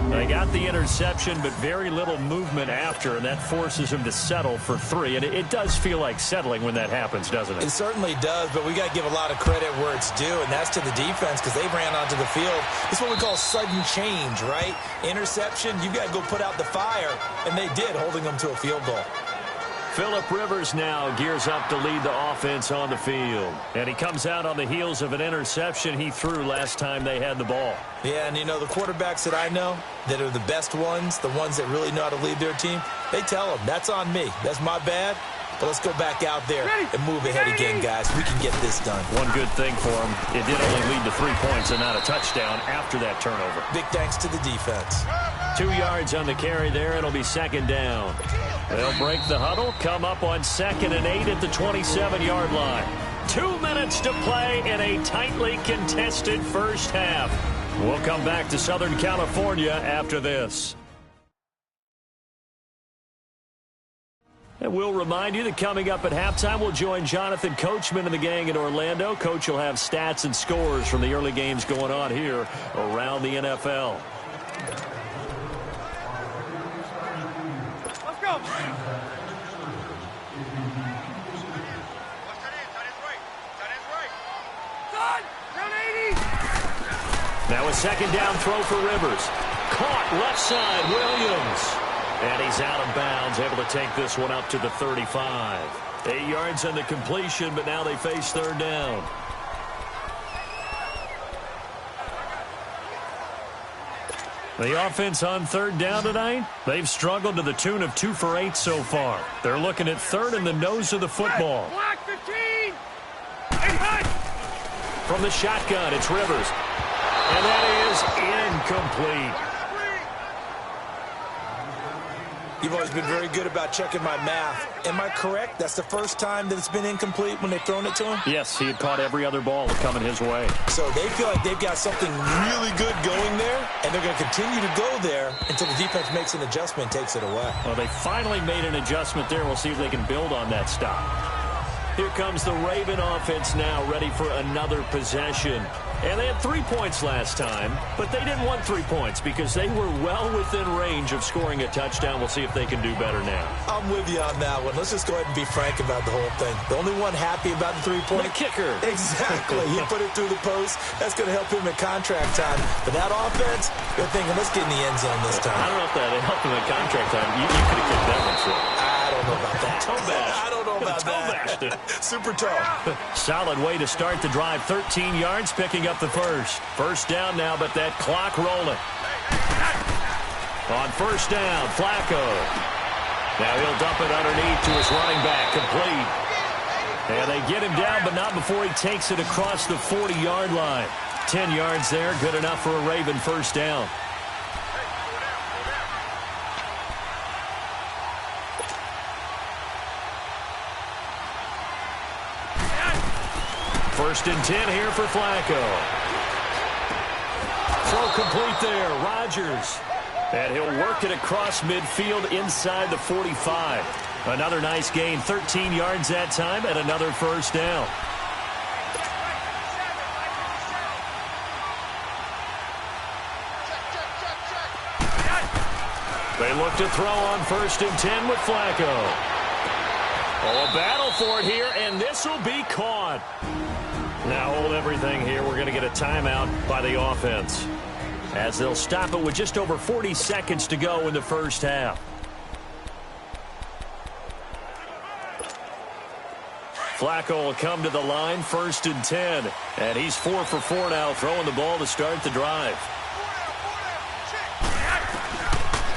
They got the interception, but very little movement after, and that forces him to settle for 3. And it does feel like settling when that happens, doesn't it? It certainly does, but we got to give a lot of credit where it's due, and that's to the defense, because they ran onto the field. It's what we call sudden change, right? Interception, you got to go put out the fire, and they did, holding them to a field goal. Phillip Rivers now gears up to lead the offense on the field. And he comes out on the heels of an interception he threw last time they had the ball. Yeah, and you know, the quarterbacks that I know that are the best ones, the ones that really know how to lead their team, they tell them, that's on me. That's my bad. But let's go back out there and move ahead again, guys. We can get this done. One good thing for him, it did only lead to 3 points and not a touchdown after that turnover. Big thanks to the defense. 2 yards on the carry there. It'll be 2nd down. They'll break the huddle, come up on 2nd and 8 at the 27-yard line. 2 minutes to play in a tightly contested first half. We'll come back to Southern California after this. And we'll remind you that coming up at halftime, we'll join Jonathan Coachman and the gang in Orlando. Coach will have stats and scores from the early games going on here around the NFL. Let's go. Side. Now a second down throw for Rivers. Caught left side, Williams. And he's out of bounds, able to take this one up to the 35. 8 yards on the completion, but now they face third down. The offense on third down tonight, they've struggled to the tune of 2 for 8 so far. They're looking at third in the nose of the football. Block 15. From the shotgun, it's Rivers. And that is incomplete. You've always been very good about checking my math. Am I correct? That's the first time that it's been incomplete when they've thrown it to him? Yes, he had caught every other ball coming his way. So they feel like they've got something really good going there, and they're going to continue to go there until the defense makes an adjustment and takes it away. Well, they finally made an adjustment there. We'll see if they can build on that stop. Here comes the Raven offense now, ready for another possession. And they had 3 points last time, but they didn't want 3 points because they were well within range of scoring a touchdown. We'll see if they can do better now. I'm with you on that one. Let's just go ahead and be frank about the whole thing. The only one happy about the 3-point. The kicker. Exactly. He put it through the post. That's going to help him in contract time. But that offense, they're thinking, let's get in the end zone this time. I don't know if that helped him in contract time. You could have kicked that one short. I don't know about that. Toe bash. I don't know about that. Super toe. Solid way to start the drive. 13 yards, picking up the first. First down now, but that clock rolling. On first down, Flacco. Now he'll dump it underneath to his running back, complete. And they get him down, but not before he takes it across the 40-yard line. 10 yards there, good enough for a Raven first down. First and 10 here for Flacco. Throw complete there, Rodgers. And he'll work it across midfield inside the 45. Another nice gain, 13 yards that time, and another first down. They look to throw on first and 10 with Flacco. Oh, a battle for it here, and this will be caught. Now hold everything here. We're going to get a timeout by the offense, as they'll stop it with just over 40 seconds to go in the first half. Flacco will come to the line, first and 10. And he's 4 for 4 now, throwing the ball to start the drive.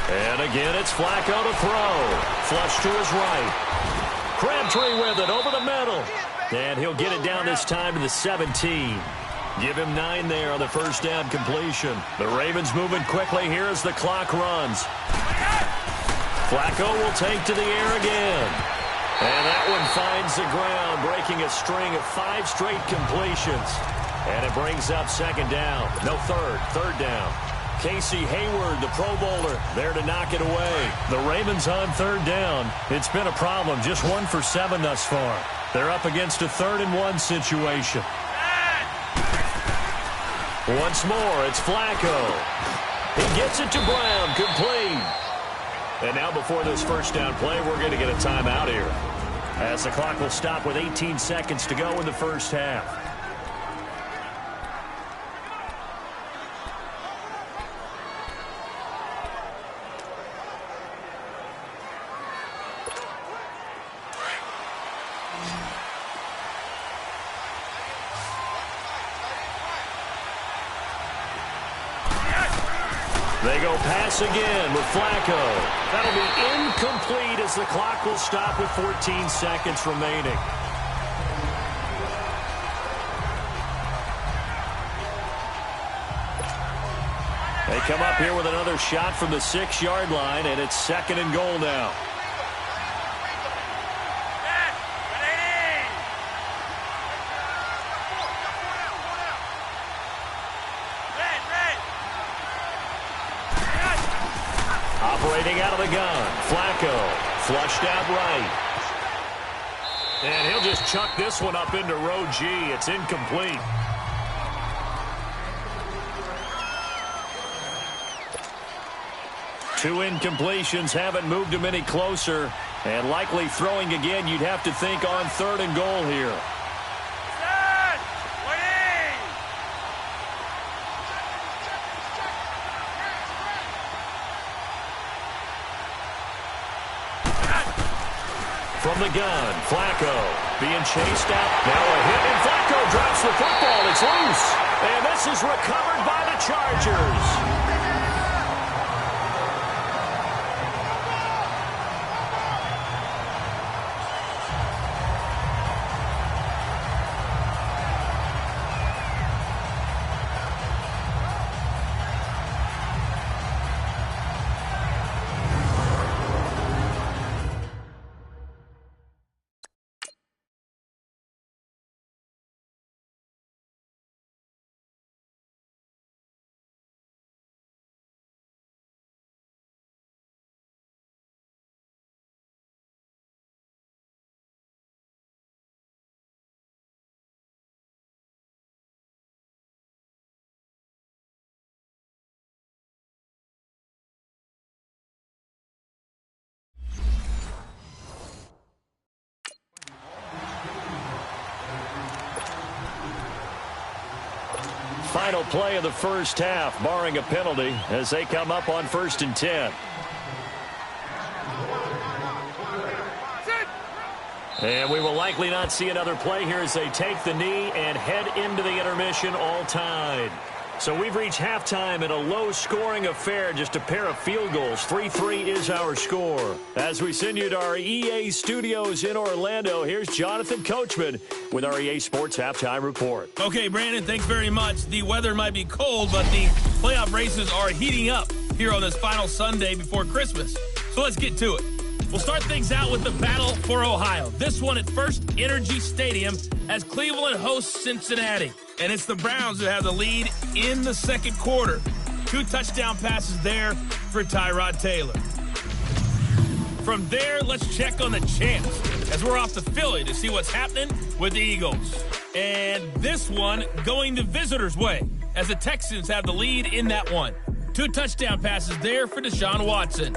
And again, it's Flacco to throw. Flush to his right. Crabtree with it over the middle. And he'll get it down this time to the 17. Give him 9 there on the first down completion. The Ravens moving quickly here as the clock runs. Flacco will take to the air again. And that one finds the ground, breaking a string of 5 straight completions. And it brings up second down. No, third down. Casey Hayward, the Pro Bowler, there to knock it away. The Ravens on third down. It's been a problem, just 1 for 7 thus far. They're up against a 3rd and 1 situation. Once more, it's Flacco. He gets it to Brown, complete. And now before this first down play, we're going to get a timeout here, as the clock will stop with 18 seconds to go in the first half. They go pass again with Flacco. That'll be incomplete as the clock will stop with 14 seconds remaining. They come up here with another shot from the 6-yard line, and it's 2nd and goal now. Operating out of the gun, Flacco, flushed out right. And he'll just chuck this one up into row G. It's incomplete. Two incompletions haven't moved him any closer. And likely throwing again, you'd have to think on 3rd and goal here. the gun. Flacco being chased out. Now a hit, and Flacco drops the football. It's loose. And this is recovered by the Chargers. Final play of the first half, barring a penalty, as they come up on 1st and 10. And we will likely not see another play here as they take the knee and head into the intermission, all tied. So we've reached halftime in a low-scoring affair, just a pair of field goals. 3-3 is our score. As we send you to our EA studios in Orlando, here's Jonathan Coachman with our EA Sports Halftime Report. Okay, Brandon, thanks very much. The weather might be cold, but the playoff races are heating up here on this final Sunday before Christmas. So let's get to it. We'll start things out with the battle for Ohio. This one at First Energy Stadium as Cleveland hosts Cincinnati. And it's the Browns who have the lead in the second quarter. 2 touchdown passes there for Tyrod Taylor. From there, let's check on the champs as we're off to Philly to see what's happening with the Eagles. And this one going the visitors' way as the Texans have the lead in that one. 2 touchdown passes there for Deshaun Watson.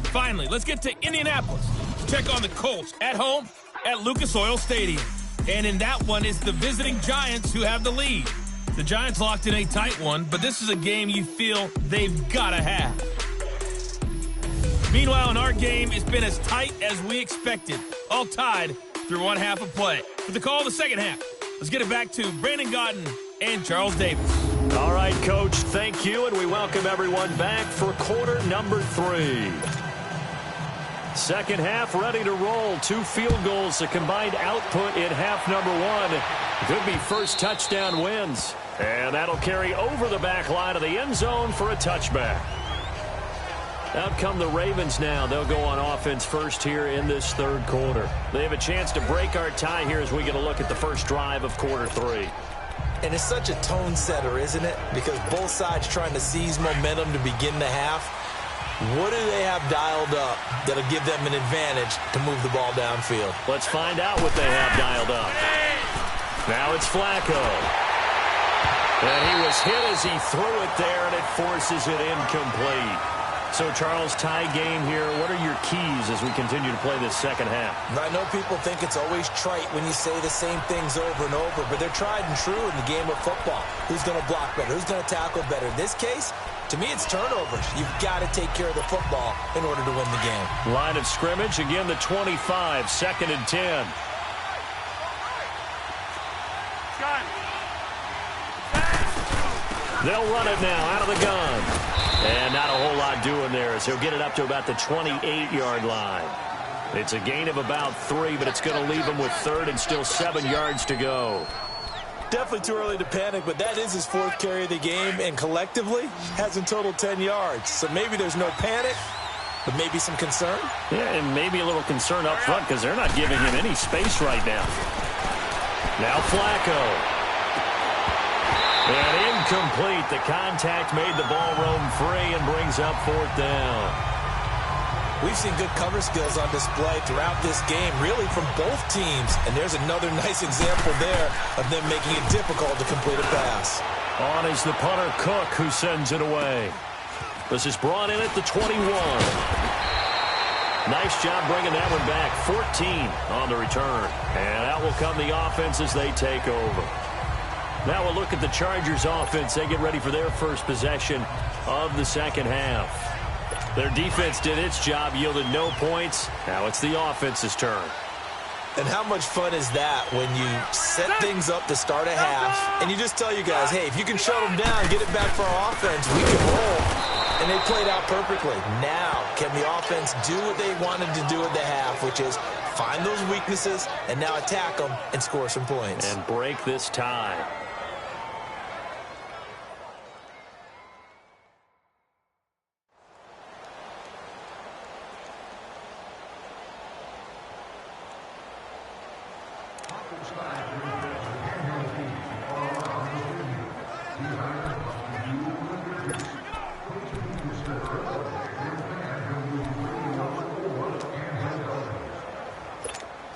Finally, let's get to Indianapolis. Check on the Colts at home at Lucas Oil Stadium. And in that one, it's the visiting Giants who have the lead. The Giants locked in a tight one, but this is a game you feel they've got to have. Meanwhile, in our game, it's been as tight as we expected, all tied through one half of play. With the call of the second half, let's get it back to Brandon Gaudin and Charles Davis. All right, Coach, thank you, and we welcome everyone back for quarter number 3. Second half ready to roll. 2 field goals, the combined output in half number 1. Could be first touchdown wins. And that'll carry over the back line of the end zone for a touchback. Out come the Ravens now. They'll go on offense first here in this third quarter. They have a chance to break our tie here as we get a look at the first drive of quarter 3. And it's such a tone setter, isn't it? Because both sides trying to seize momentum to begin the half. What do they have dialed up that'll give them an advantage to move the ball downfield? Let's find out what they have dialed up. Now it's Flacco. And he was hit as he threw it there, and it forces it incomplete. So, Charles, tie game here. What are your keys as we continue to play this second half? I know people think it's always trite when you say the same things over and over, but they're tried and true in the game of football. Who's going to block better? Who's going to tackle better? In this case, to me, it's turnovers. You've got to take care of the football in order to win the game. Line of scrimmage, again, the 25, 2nd and 10. They'll run it now out of the gun. And not a whole lot doing there as he'll get it up to about the 28-yard line. It's a gain of about 3, but it's going to leave him with 3rd and still 7 yards to go. Definitely too early to panic, but that is his 4th carry of the game, and collectively has in total 10 yards. So maybe there's no panic, but maybe some concern. Yeah, and maybe a little concern up front because they're not giving him any space right now. Now Flacco. And incomplete. The contact made the ball roam free and brings up 4th down. We've seen good cover skills on display throughout this game, really from both teams. And there's another nice example there of them making it difficult to complete a pass. On is the punter Cook, who sends it away. This is brought in at the 21. Nice job bringing that one back. 14 on the return. And out will come the offense as they take over. Now we'll look at the Chargers offense. They get ready for their first possession of the second half. Their defense did its job, yielded no points. Now it's the offense's turn. And how much fun is that when you set things up to start a half, and you just tell you guys, hey, if you can shut them down, get it back for our offense, we can roll. And they played out perfectly. Now, can the offense do what they wanted to do at the half, which is find those weaknesses and now attack them and score some points. And break this tie.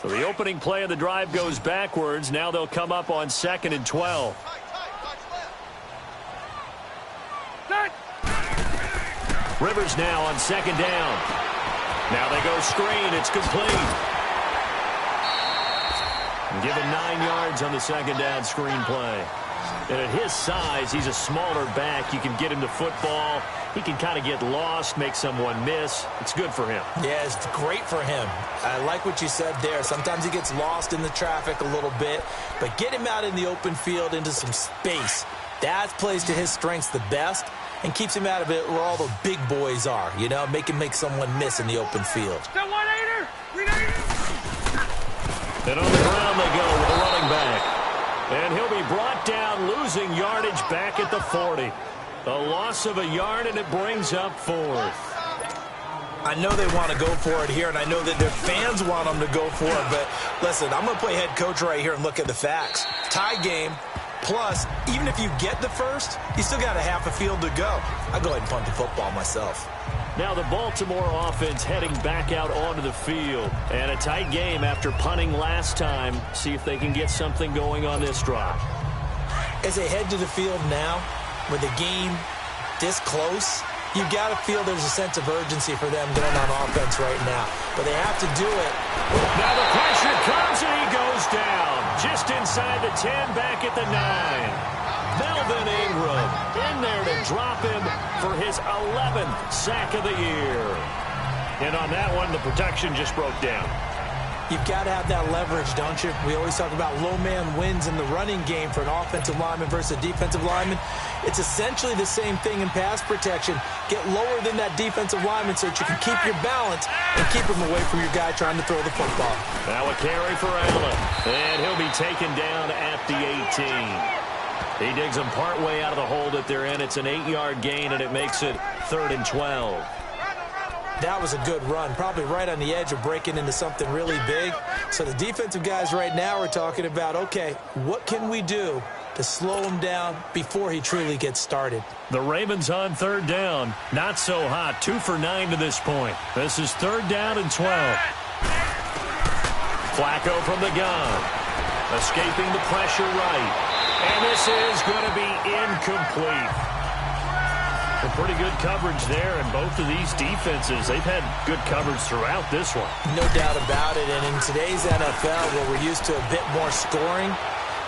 So the opening play of the drive goes backwards. Now they'll come up on 2nd and 12. Rivers now on 2nd down. Now they go screen. It's complete. Given 9 yards on the 2nd down screen play. And at his size, he's a smaller back. You can get him to football. He can kind of get lost, make someone miss. It's good for him. Yeah, it's great for him. I like what you said there. Sometimes he gets lost in the traffic a little bit, but get him out in the open field into some space. That plays to his strengths the best and keeps him out of it where all the big boys are, you know, make him make someone miss in the open field. That 1-8er! And on the ground they go with the running back. And he'll be brought down, losing yardage back at the 40. A loss of a yard, and it brings up 4th. I know they want to go for it here, and I know that their fans want them to go for it, but listen, I'm going to play head coach right here and look at the facts. Tie game, plus, even if you get the first, you still got a half a field to go. I'll go ahead and punt the football myself. Now the Baltimore offense heading back out onto the field. And a tight game after punting last time. See if they can get something going on this drive. As they head to the field now, with the game this close, you've got to feel there's a sense of urgency for them going on offense right now. But they have to do it. Now the pressure comes and he goes down. Just inside the 10, back at the 9. Melvin Ingram in there to drop him for his 11th sack of the year. And on that one, the protection just broke down. You've got to have that leverage, don't you? We always talk about low man wins in the running game for an offensive lineman versus a defensive lineman. It's essentially the same thing in pass protection. Get lower than that defensive lineman so that you can keep your balance and keep him away from your guy trying to throw the football. Now a carry for Allen. And he'll be taken down at the 18. He digs him partway out of the hole that they're in. It's an 8-yard gain, and it makes it 3rd and 12. That was a good run, probably right on the edge of breaking into something really big. So the defensive guys right now are talking about, okay, what can we do to slow him down before he truly gets started? The Ravens on 3rd down. Not so hot. 2 for 9 to this point. This is 3rd down and 12. Flacco from the gun. Escaping the pressure right. And this is going to be incomplete. A pretty good coverage there, and both of these defenses, they've had good coverage throughout this one. No doubt about it, and in today's NFL, where we're used to a bit more scoring,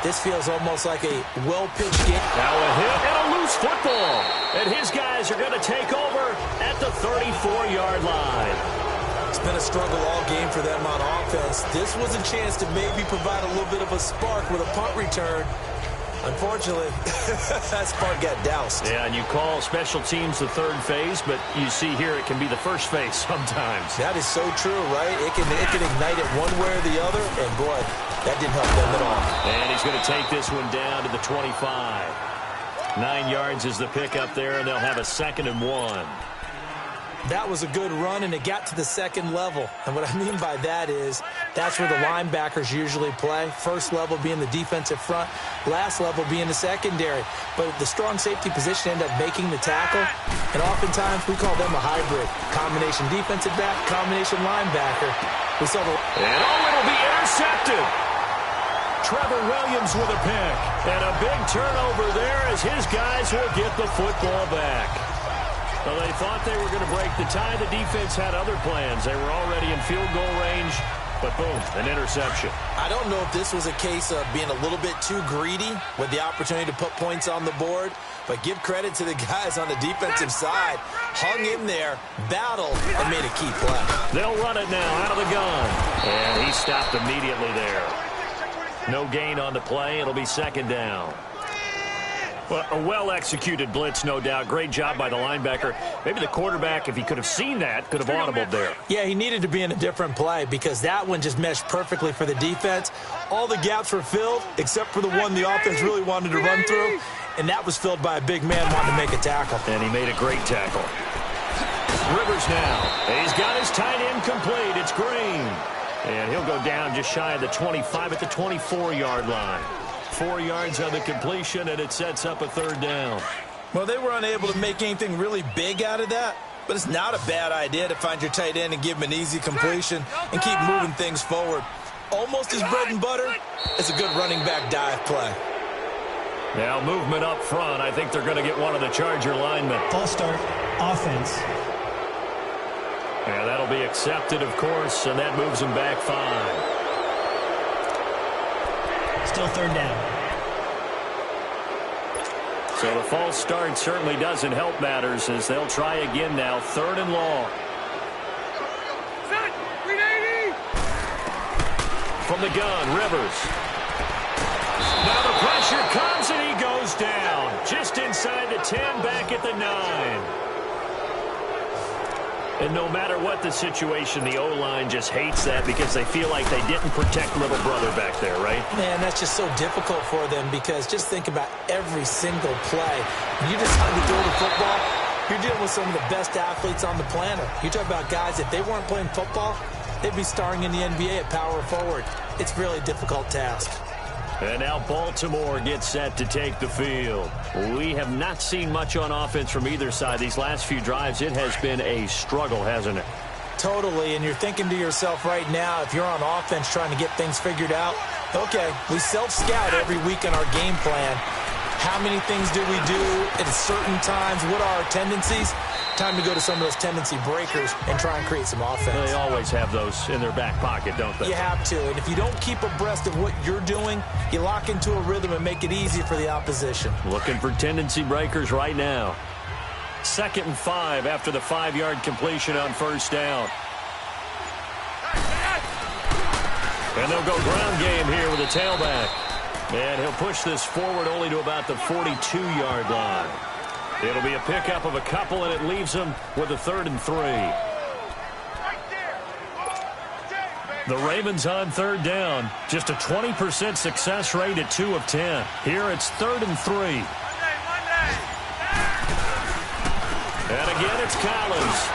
this feels almost like a well-pitched game. Now a hit and a loose football. And his guys are going to take over at the 34-yard line. It's been a struggle all game for them on offense. This was a chance to maybe provide a little bit of a spark with a punt return. Unfortunately, that spark got doused. Yeah, and you call special teams the 3rd phase, but you see here it can be the 1st phase sometimes. That is so true, right? It can ignite it one way or the other, and boy, that didn't help them at all. And he's going to take this one down to the 25. 9 yards is the pickup there, and they'll have a 2nd and 1. That was a good run, and it got to the 2nd level. And what I mean by that is that's where the linebackers usually play. First level being the defensive front, last level being the secondary. But the strong safety position ended up making the tackle, and oftentimes we call them a hybrid. Combination defensive back, combination linebacker. We saw the... And it'll be intercepted. Trevor Williams with a pick. And a big turnover there as his guys will get the football back. Well, they thought they were going to break the tie. The defense had other plans. They were already in field goal range, but boom, an interception. I don't know if this was a case of being a little bit too greedy with the opportunity to put points on the board, But give credit to the guys on the defensive side. Hung in there, battled, and made a key play. They'll run it now out of the gun. And he stopped immediately there. No gain on the play. It'll be second down. Well, a well-executed blitz, no doubt. Great job by the linebacker. Maybe the quarterback, if he could have seen that, could have audibled there. Yeah, he needed to be in a different play because that one just meshed perfectly for the defense. All the gaps were filled except for the one the offense really wanted to run through, and that was filled by a big man wanting to make a tackle. And he made a great tackle. Rivers now. He's got his tight end complete. It's Green. And he'll go down just shy of the 25 at the 24-yard line. 4 yards on the completion, and it sets up a third down. Well, they were unable to make anything really big out of that, but it's not a bad idea to find your tight end and give him an easy completion and keep moving things forward. Almost his bread and butter. It's a good running back dive play. Now movement up front. I think they're going to get one of the Charger linemen. False start, offense. Yeah, that'll be accepted, of course, and that moves him back 5. Still third down. So the false start certainly doesn't help matters as they'll try again now. 3rd and long. From the gun, Rivers. Now the pressure comes and he goes down. Just inside the 10, back at the 9. And no matter what the situation, the O-line just hates that because they feel like they didn't protect little brother back there, right? Man, that's just so difficult for them because just think about every single play. When you decide to throw the football, you're dealing with some of the best athletes on the planet. You talk about guys, if they weren't playing football, they'd be starring in the NBA at power forward. It's a really difficult task. And now Baltimore gets set to take the field. We have not seen much on offense from either side. These last few drives, it has been a struggle, hasn't it? Totally, and you're thinking to yourself right now, if you're on offense trying to get things figured out, okay, we self-scout every week in our game plan. How many things do we do at certain times? What are our tendencies? Time to go to some of those tendency breakers and try and create some offense. They always have those in their back pocket, don't they? You have to, and if you don't keep abreast of what you're doing, you lock into a rhythm and make it easy for the opposition. Looking for tendency breakers right now. 2nd and 5 after the 5-yard completion on 1st down. And they'll go ground game here with a tailback. And he'll push this forward only to about the 42-yard line. It'll be a pickup of a couple, and it leaves him with a 3rd and 3. The Ravens on 3rd down. Just a 20% success rate at 2 of 10. Here it's 3rd and 3. And again, it's Collins.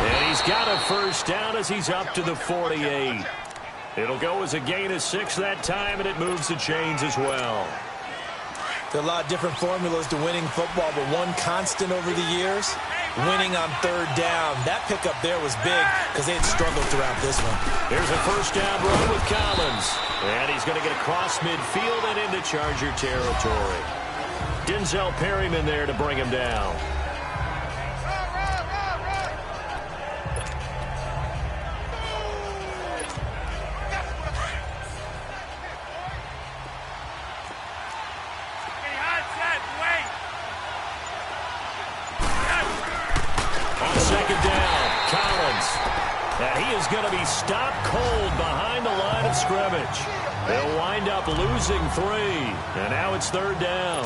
And he's got a 1st down as he's up to the 48. It'll go as a gain of 6 that time, and it moves the chains as well. There are a lot of different formulas to winning football, but one constant over the years, winning on 3rd down. That pickup there was big because they had struggled throughout this one. Here's a 1st down run with Collins. And he's going to get across midfield and into Charger territory. Denzel Perryman there to bring him down. Going to be stopped cold behind the line of scrimmage. They'll wind up losing 3, and now it's 3rd down.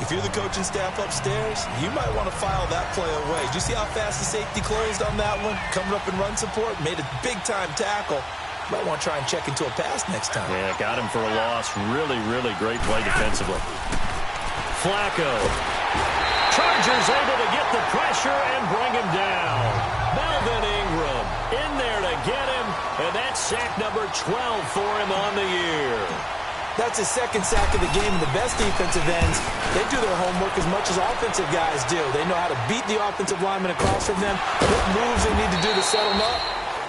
If you're the coaching staff upstairs, you might want to file that play away. Did you see how fast the safety closed on that one? Coming up in run support, made a big-time tackle. You might want to try and check into a pass next time. Yeah, got him for a loss. Really, really great play defensively. Flacco. Chargers able to get the pressure and bring him down. Melvin Ingram in there to get him, and that's sack number 12 for him on the year. That's his 2nd sack of the game, and the best defensive ends, they do their homework as much as offensive guys do. They know how to beat the offensive lineman across from them, what moves they need to do to set them up.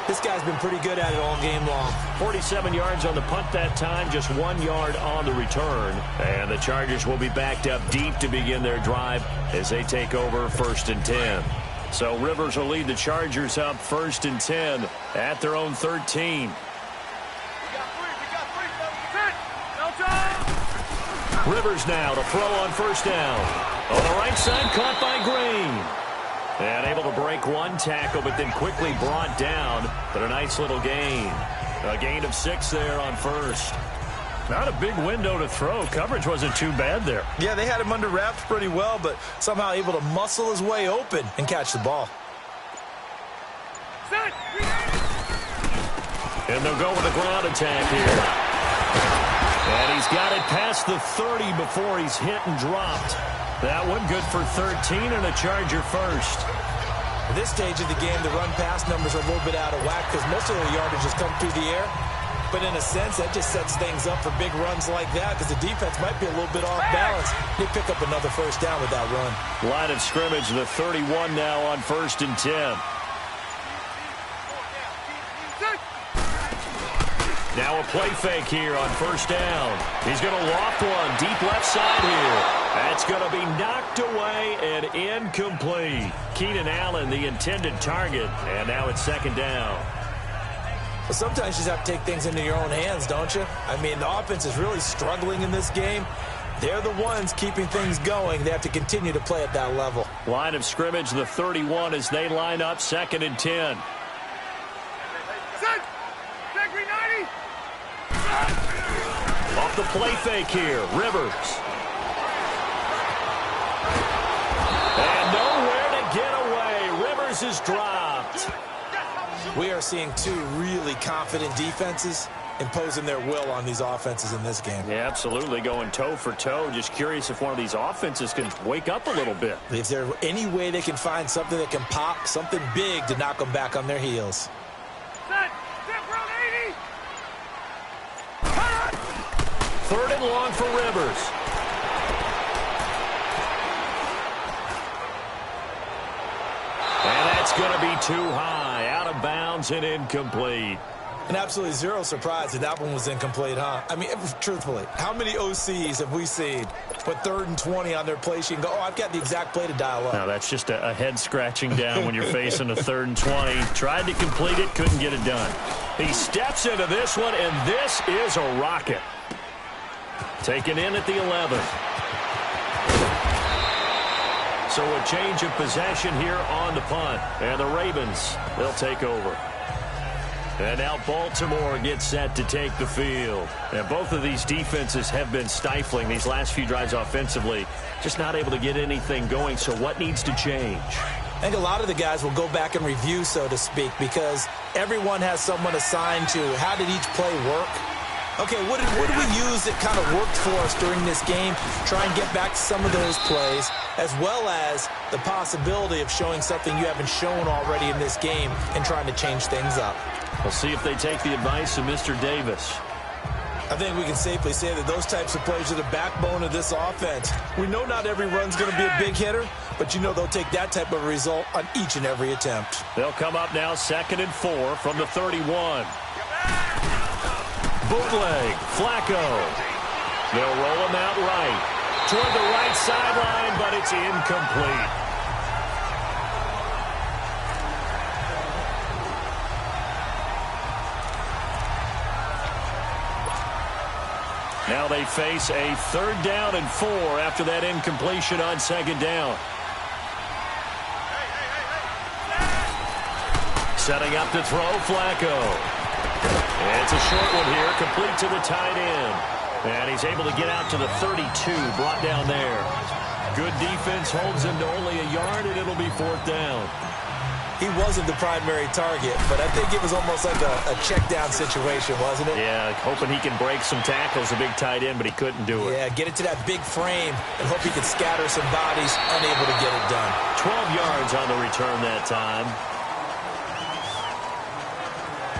This guy's been pretty good at it all game long. 47 yards on the punt that time, just 1 yard on the return. And the Chargers will be backed up deep to begin their drive as they take over 1st and 10. So Rivers will lead the Chargers up 1st and 10 at their own 13. Rivers now to throw on first down. On the right side, caught by Green. And able to break one tackle, but then quickly brought down. But a nice little gain. A gain of 6 there on first. Not a big window to throw. Coverage wasn't too bad there. Yeah, they had him under wraps pretty well, but somehow able to muscle his way open and catch the ball. And they'll go with a ground attack here. And he's got it past the 30 before he's hit and dropped. That one good for 13 and a Charger first. At this stage of the game, the run-pass numbers are a little bit out of whack because most of the yardage has come through the air. But in a sense, that just sets things up for big runs like that because the defense might be a little bit off balance. They pick up another first down with that run. Line of scrimmage, the 31 now on 1st and 10. Now a play fake here on first down. He's going to loft one deep left side here. That's going to be knocked away and incomplete. Keenan Allen, the intended target, and now it's 2nd down. Well, sometimes you just have to take things into your own hands, don't you? I mean, the offense is really struggling in this game. They're the ones keeping things going. They have to continue to play at that level. Line of scrimmage, the 31 as they line up 2nd and 10. Off the play fake here, Rivers. And nowhere to get away. Rivers is dropped. We are seeing 2 really confident defenses imposing their will on these offenses in this game. Yeah, absolutely, going toe for toe. Just curious if one of these offenses can wake up a little bit. If there's any way they can find something that can pop, something big to knock them back on their heels. 3rd and long for Rivers. And that's going to be too high. Out of bounds and incomplete. And absolutely zero surprise that that one was incomplete, huh? I mean, truthfully, how many OCs have we seen put 3rd and 20 on their play sheet and go, oh, I've got the exact play to dial up? Now, that's just a head scratching down when you're facing a 3rd and 20. Tried to complete it, couldn't get it done. He steps into this one, and this is a rocket. Taken in at the 11. So a change of possession here on the punt. And the Ravens, they'll take over. And now Baltimore gets set to take the field. And both of these defenses have been stifling these last few drives offensively. Just not able to get anything going. So what needs to change? I think a lot of the guys will go back and review, so to speak, because everyone has someone assigned to how did each play work. Okay, what did we use that kind of worked for us during this game? Try and get back to some of those plays, as well as the possibility of showing something you haven't shown already in this game and trying to change things up. We'll see if they take the advice of Mr. Davis. I think we can safely say that those types of plays are the backbone of this offense. We know not every run's going to be a big hitter, but you know they'll take that type of result on each and every attempt. They'll come up now 2nd and 4 from the 31. Bootleg, Flacco. They'll roll him out right. Toward the right sideline, but it's incomplete. Now they face a 3rd down and 4 after that incompletion on 2nd down. Setting up to throw, Flacco. It's a short one here, complete to the tight end. And he's able to get out to the 32, brought down there. Good defense holds him to only a yard, and it'll be 4th down. He wasn't the primary target, but I think it was almost like a check-down situation, wasn't it? Yeah, hoping he can break some tackles, a big tight end, but he couldn't do it. Yeah, get it to that big frame and hope he could scatter some bodies, unable to get it done. 12 yards on the return that time.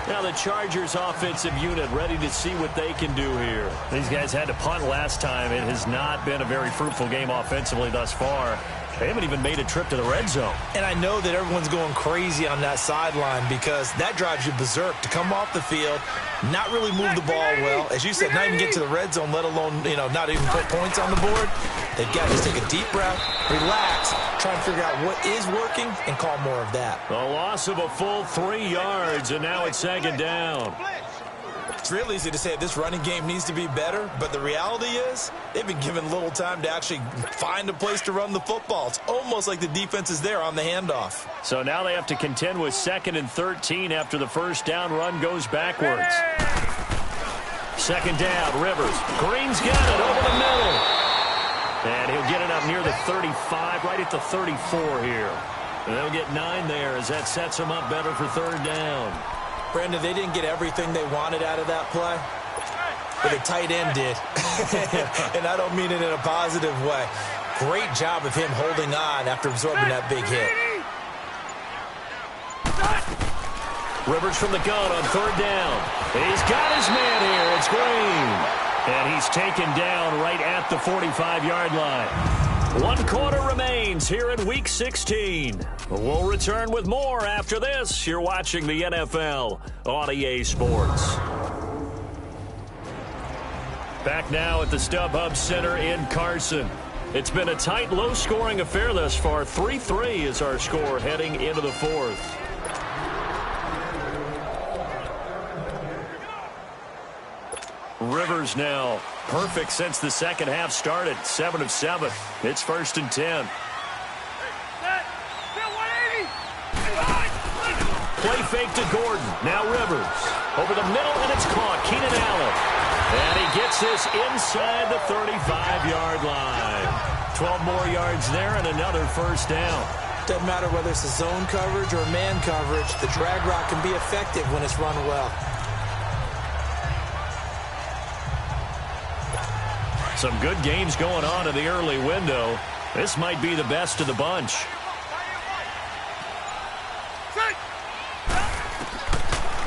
Now the Chargers offensive unit ready to see what they can do here. These guys had to punt last time. It has not been a very fruitful game offensively thus far. They haven't even made a trip to the red zone. And I know that everyone's going crazy on that sideline because that drives you berserk to come off the field, not really move the ball well. As you said, not even get to the red zone, let alone, not even put points on the board. They've got to just take a deep breath, relax, try and figure out what is working and call more of that. A loss of a full 3 yards, and now it's 2nd down. It's real easy to say this running game needs to be better, but the reality is they've been given little time to actually find a place to run the football. It's almost like the defense is there on the handoff. So now they have to contend with 2nd and 13 after the first down run goes backwards. 2nd down, Rivers. Green's got it over the middle. And he'll get it up near the 35, right at the 34 here. And they'll get 9 there as that sets them up better for 3rd down. Brandon, they didn't get everything they wanted out of that play, but the tight end did. And I don't mean it in a positive way. Great job of him holding on after absorbing that big hit. Rivers from the gun on 3rd down. He's got his man here. It's Green. And he's taken down right at the 45-yard line. 1 quarter remains here in Week 16. We'll return with more after this. You're watching the NFL on EA Sports. Back now at the StubHub Center in Carson. It's been a tight, low-scoring affair thus far. 3-3 is our score heading into the 4th. Rivers now perfect since the second half started. 7 of 7. It's 1st and 10. Play fake to Gordon. Now Rivers. Over the middle, and it's caught. Keenan Allen. And he gets this inside the 35-yard line. 12 more yards there and another 1st down. Doesn't matter whether it's a zone coverage or man coverage. The drag route can be effective when it's run well. Some good games going on in the early window. This might be the best of the bunch.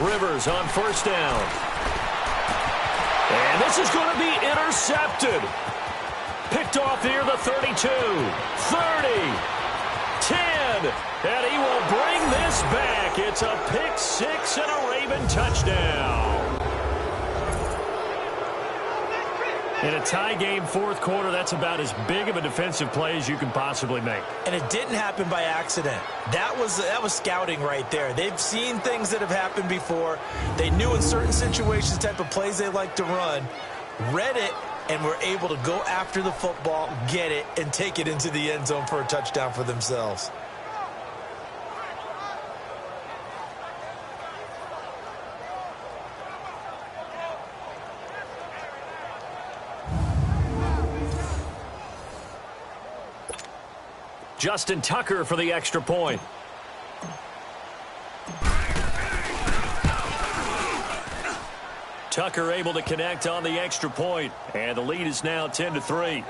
Rivers on 1st down. And this is going to be intercepted. Picked off near the 32, 30, 10. And he will bring this back. It's a pick 6 and a Raven touchdown. In a tie game, 4th quarter, that's about as big of a defensive play as you can possibly make. And it didn't happen by accident. That was scouting right there. They've seen things that have happened before. They knew in certain situations the type of plays they like to run, read it, and were able to go after the football, get it, and take it into the end zone for a touchdown for themselves. Justin Tucker for the extra point. Tucker able to connect on the extra point, and the lead is now 10-3.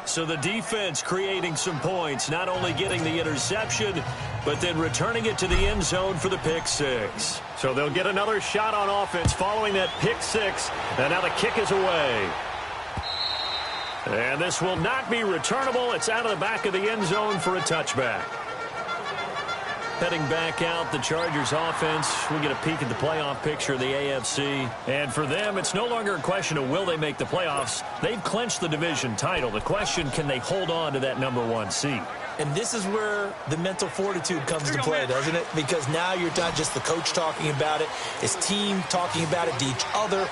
So the defense creating some points, not only getting the interception, but then returning it to the end zone for the pick 6. So they'll get another shot on offense following that pick 6, and now the kick is away. And this will not be returnable. It's out of the back of the end zone for a touchback. Heading back out, the Chargers offense. We get a peek at the playoff picture of the AFC. And for them, it's no longer a question of will they make the playoffs. They've clinched the division title. The question, can they hold on to that #1 seed? And this is where the mental fortitude comes to play, doesn't it? Because now you're not just the coach talking about it. It's team talking about it to each other,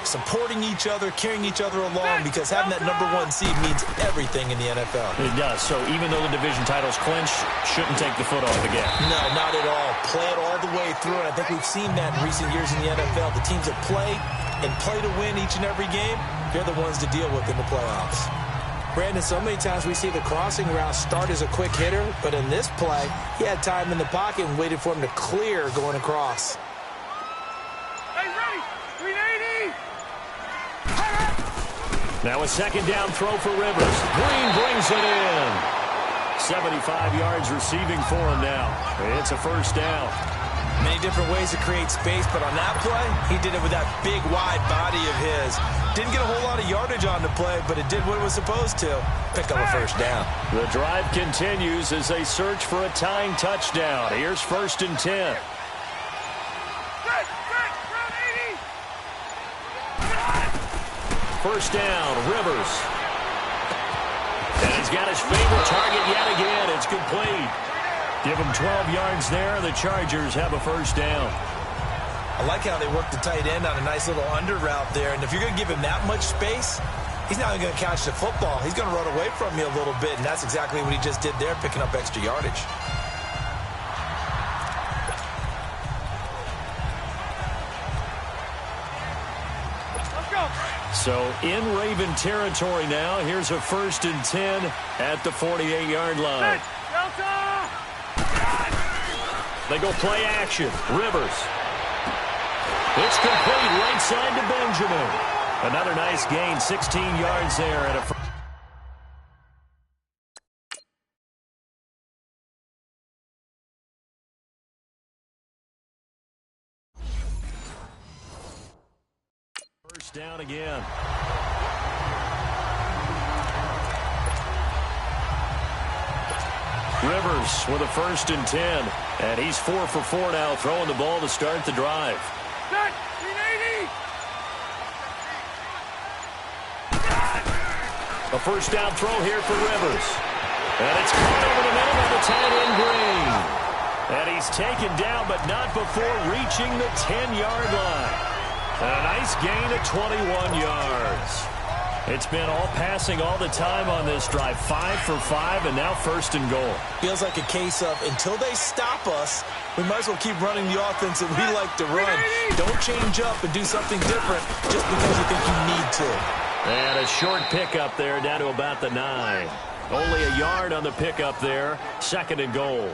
supporting each other, carrying each other along, because having that #1 seed means everything in the NFL. It does. So even though the division title's clinched, shouldn't take the foot off the gas. No, not at all. Play it all the way through, and I think we've seen that in recent years in the NFL. The teams that play and play to win each and every game, they're the ones to deal with in the playoffs. Brandon, so many times we see the crossing route start as a quick hitter, but in this play, he had time in the pocket and waited for him to clear going across. Hey, ready? 380! Now a 2nd down throw for Rivers. Green brings it in. 75 yards receiving for him now. It's a 1st down. Many different ways to create space, but on that play, he did it with that big, wide body of his. Didn't get a whole lot of yardage on the play, but it did what it was supposed to. Pick up a 1st down. The drive continues as they search for a tying touchdown. Here's 1st and 10. First down, Rivers. And he's got his favorite target yet again. It's complete. Give him 12 yards there. The Chargers have a 1st down. I like how they work the tight end on a nice little under route there. And if you're going to give him that much space, he's not even going to catch the football. He's going to run away from you a little bit, and that's exactly what he just did there, picking up extra yardage. So in Raven territory now. Here's a 1st and 10 at the 48-yard line. They go play action. Rivers. It's complete right side to Benjamin. Another nice gain, 16 yards there. And a first down again. Rivers with a 1st and 10. And he's 4 for 4 now, throwing the ball to start the drive. A first down throw here for Rivers. And it's caught over the middle by the tight end Green. And he's taken down, but not before reaching the 10-yard line. And a nice gain of 21 yards. It's been all passing all the time on this drive. 5 for 5, and now 1st and goal. Feels like a case of until they stop us, we might as well keep running the offense that we like to run. Don't change up and do something different just because you think you need to. And a short pickup there down to about the 9. Only a yard on the pickup there. 2nd and goal.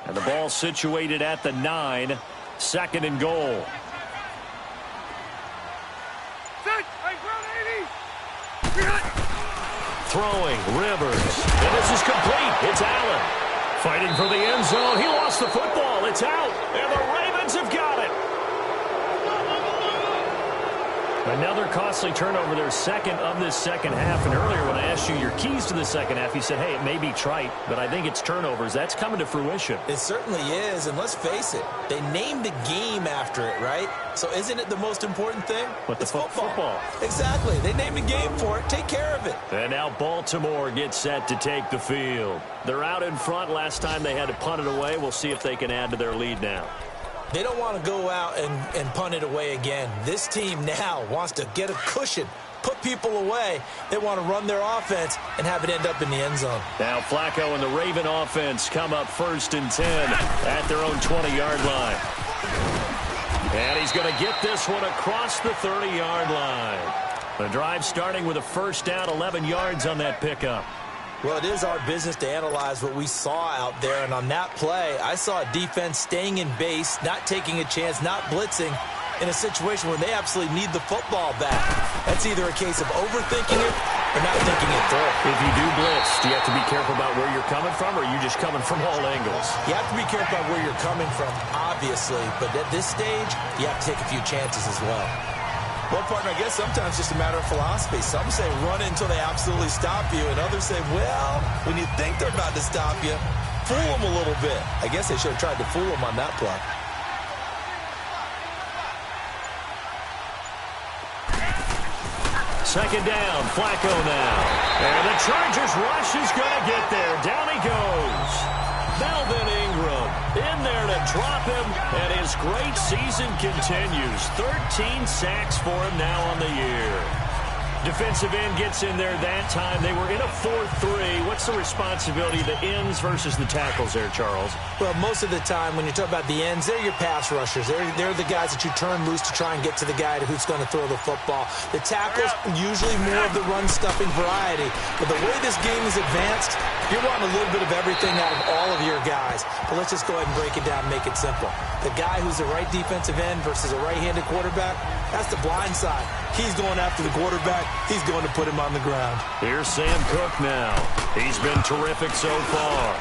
And the ball situated at the 9. 2nd and goal. Throwing, Rivers. And this is complete. It's Allen. Fighting for the end zone. He lost the football. It's out. And the Ravens have got it. Another costly turnover, their 2nd of this second half. And earlier when I asked you your keys to the second half, you said, hey, it may be trite, but I think it's turnovers. That's coming to fruition. It certainly is, and let's face it, they named the game after it, right? So isn't it the most important thing? But it's football. Exactly. They named a game for it. Take care of it. And now Baltimore gets set to take the field. They're out in front. Last time they had to punt it away. We'll see if they can add to their lead now. They don't want to go out and punt it away again. This team now wants to get a cushion, put people away. They want to run their offense and have it end up in the end zone. Now Flacco and the Raven offense come up 1st and 10 at their own 20-yard line. And he's going to get this one across the 30-yard line. The drive starting with a 1st down, 11 yards on that pickup. Well, it is our business to analyze what we saw out there, and on that play, I saw a defense staying in base, not taking a chance, not blitzing in a situation where they absolutely need the football back. That's either a case of overthinking it or not thinking it through. If you do blitz, do you have to be careful about where you're coming from, or are you just coming from all angles? You have to be careful about where you're coming from, obviously, but at this stage, you have to take a few chances as well. Well, partner, I guess sometimes it's just a matter of philosophy. Some say run until they absolutely stop you, and others say, well, when you think they're about to stop you, fool them a little bit. I guess they should have tried to fool them on that play. Second down, Flacco now. And the Chargers rush is going to get there. Down he goes. Melvin Ingram in there to drop him, and his great season continues. 13 sacks for him now on the year. Defensive end gets in there that time. They were in a 4-3. What's the responsibility of the ends versus the tackles there, Charles? Well, most of the time when you talk about the ends, they're your pass rushers. They're the guys that you turn loose to try and get to the guy who's going to throw the football. The tackles, usually more of the run-stuffing variety. But the way this game is advanced, you're wanting a little bit of everything out of all of your guys. But let's just go ahead and break it down and make it simple. The guy who's the right defensive end versus a right-handed quarterback, that's the blind side. He's going after the quarterback. He's going to put him on the ground. Here's Sam Cook now. He's been terrific so far.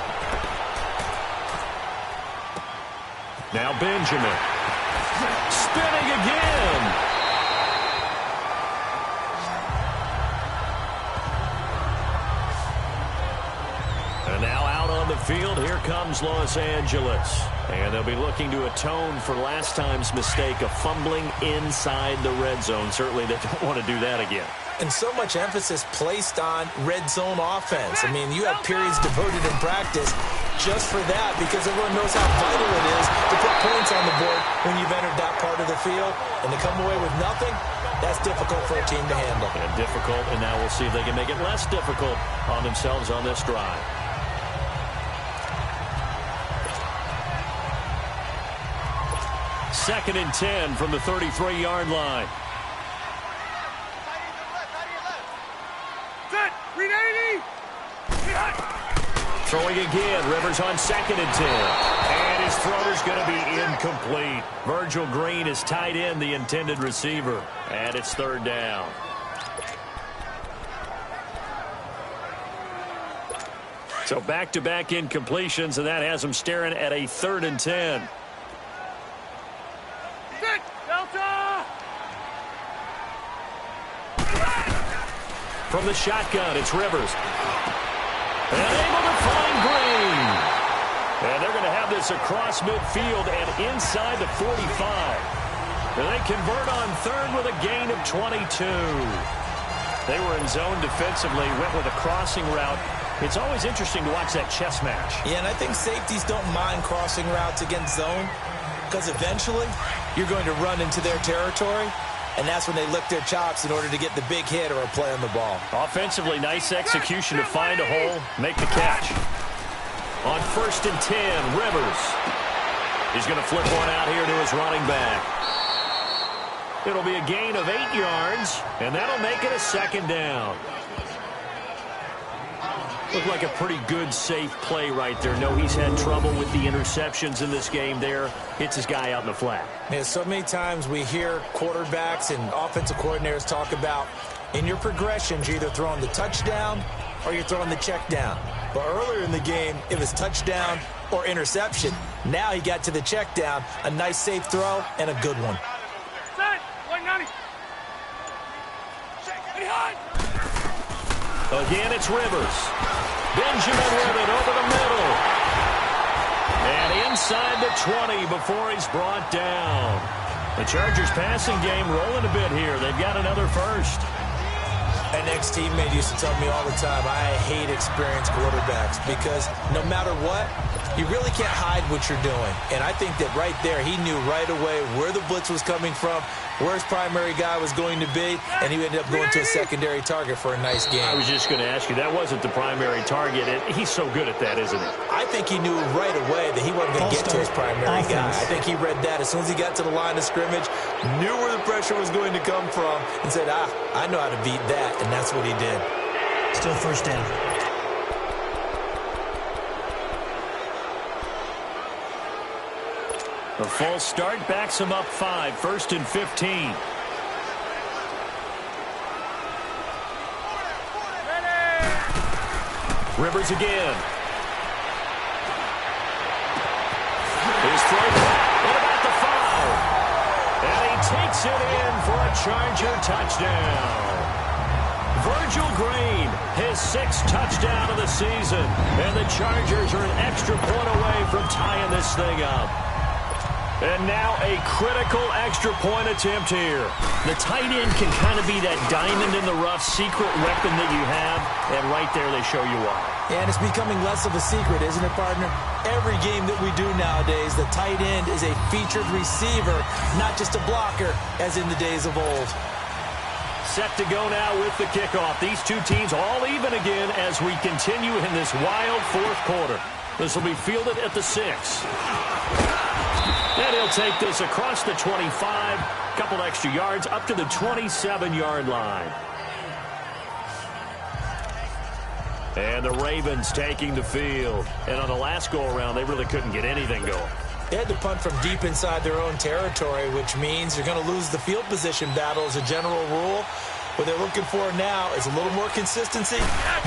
Now Benjamin. Spinning again. And now out on the field, here comes Los Angeles. And they'll be looking to atone for last time's mistake of fumbling inside the red zone. Certainly they don't want to do that again. And so much emphasis placed on red zone offense. I mean, you have periods devoted in practice just for that because everyone knows how vital it is to put points on the board when you've entered that part of the field. And to come away with nothing, that's difficult for a team to handle. And difficult, and now we'll see if they can make it less difficult on themselves on this drive. Second and 10 from the 33-yard line. Throwing again. Rivers on second and 10. And his throw is going to be incomplete. Virgil Green is tight end, the intended receiver. And it's third down. So back-to-back incompletions, and that has him staring at a third and 10. From the shotgun, it's Rivers. And able to find Green. And they're going to have this across midfield and inside the 45. And they convert on third with a gain of 22. They were in zone defensively, went with a crossing route. It's always interesting to watch that chess match. Yeah, and I think safeties don't mind crossing routes against zone because eventually you're going to run into their territory. And that's when they lick their chops in order to get the big hit or a play on the ball. Offensively, nice execution to find a hole, make the catch. On first and 10, Rivers. He's going to flip one out here to his running back. It'll be a gain of 8 yards, and that'll make it a second down. Looked like a pretty good, safe play right there. No, he's had trouble with the interceptions in this game there. Hits his guy out in the flat. Yeah, so many times we hear quarterbacks and offensive coordinators talk about in your progressions, you're either throwing the touchdown or you're throwing the check down. But earlier in the game, it was touchdown or interception. Now he got to the check down, a nice safe throw, and a good one. Again, it's Rivers. Benjamin with it over the middle. And inside the 20 before he's brought down. The Chargers passing game rolling a bit here. They've got another first. An ex-teammate used to tell me all the time, I hate experienced quarterbacks because no matter what, you really can't hide what you're doing. And I think that right there, he knew right away where the blitz was coming from, where his primary guy was going to be, and he ended up going to a secondary target for a nice game. I was just going to ask you, that wasn't the primary target. He's so good at that, isn't he? I think he knew right away that he wasn't going to get to his primary guy. I think he read that as soon as he got to the line of scrimmage, knew where the pressure was going to come from, and said, I know how to beat that, and that's what he did. Still first down. The false start backs him up 5, first and 15. Rivers again. His throw back. What about the foul? And he takes it in for a Charger touchdown. Virgil Green, his 6th touchdown of the season. And the Chargers are an extra point away from tying this thing up. And now a critical extra point attempt here. The tight end can kind of be that diamond in the rough secret weapon that you have. And right there they show you why. And it's becoming less of a secret, isn't it, partner? Every game that we do nowadays, the tight end is a featured receiver, not just a blocker, as in the days of old. Set to go now with the kickoff. These two teams all even again as we continue in this wild fourth quarter. This will be fielded at the 6. And he'll take this across the 25, couple extra yards up to the 27-yard line. And the Ravens taking the field. And on the last go-around, they really couldn't get anything going. They had to punt from deep inside their own territory, which means you're going to lose the field position battle as a general rule. What they're looking for now is a little more consistency,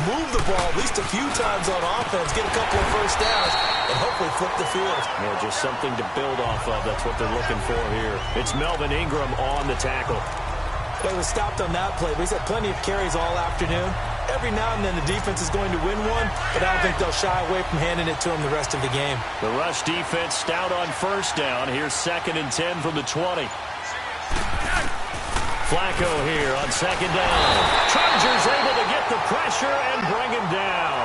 move the ball at least a few times on offense, get a couple of first downs, and hopefully flip the field. Yeah, just something to build off of. That's what they're looking for here. It's Melvin Ingram on the tackle. They was stopped on that play, but he's had plenty of carries all afternoon. Every now and then the defense is going to win one, but I don't think they'll shy away from handing it to him the rest of the game. The rush defense stout on first down. Here's second and 10 from the 20. Flacco here on second down. Chargers able to get the pressure and bring him down.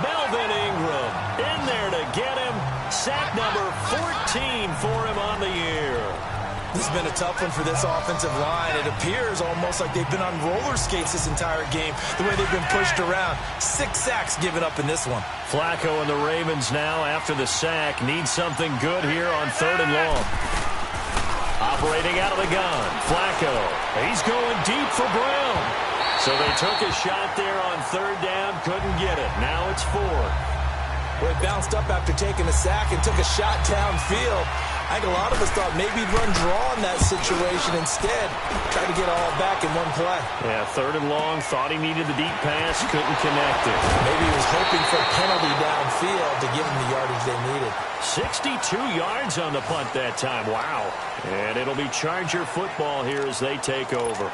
Melvin Ingram in there to get him. Sack number 14 for him on the year. This has been a tough one for this offensive line. It appears almost like they've been on roller skates this entire game, the way they've been pushed around. 6 sacks given up in this one. Flacco and the Ravens now, after the sack, need something good here on 3rd and long. Operating out of the gun, Flacco. He's going deep for Brown. So they took a shot there on 3rd down, couldn't get it. Now it's 4. Well, he bounced up after taking a sack and took a shot downfield. I think a lot of us thought maybe he'd run draw in that situation instead. Tried to get all back in one play. Yeah, 3rd and long, thought he needed the deep pass, couldn't connect it. Maybe he was hoping for a penalty downfield to give him the yardage they needed. 62 yards on the punt that time. Wow. And it'll be Charger football here as they take over.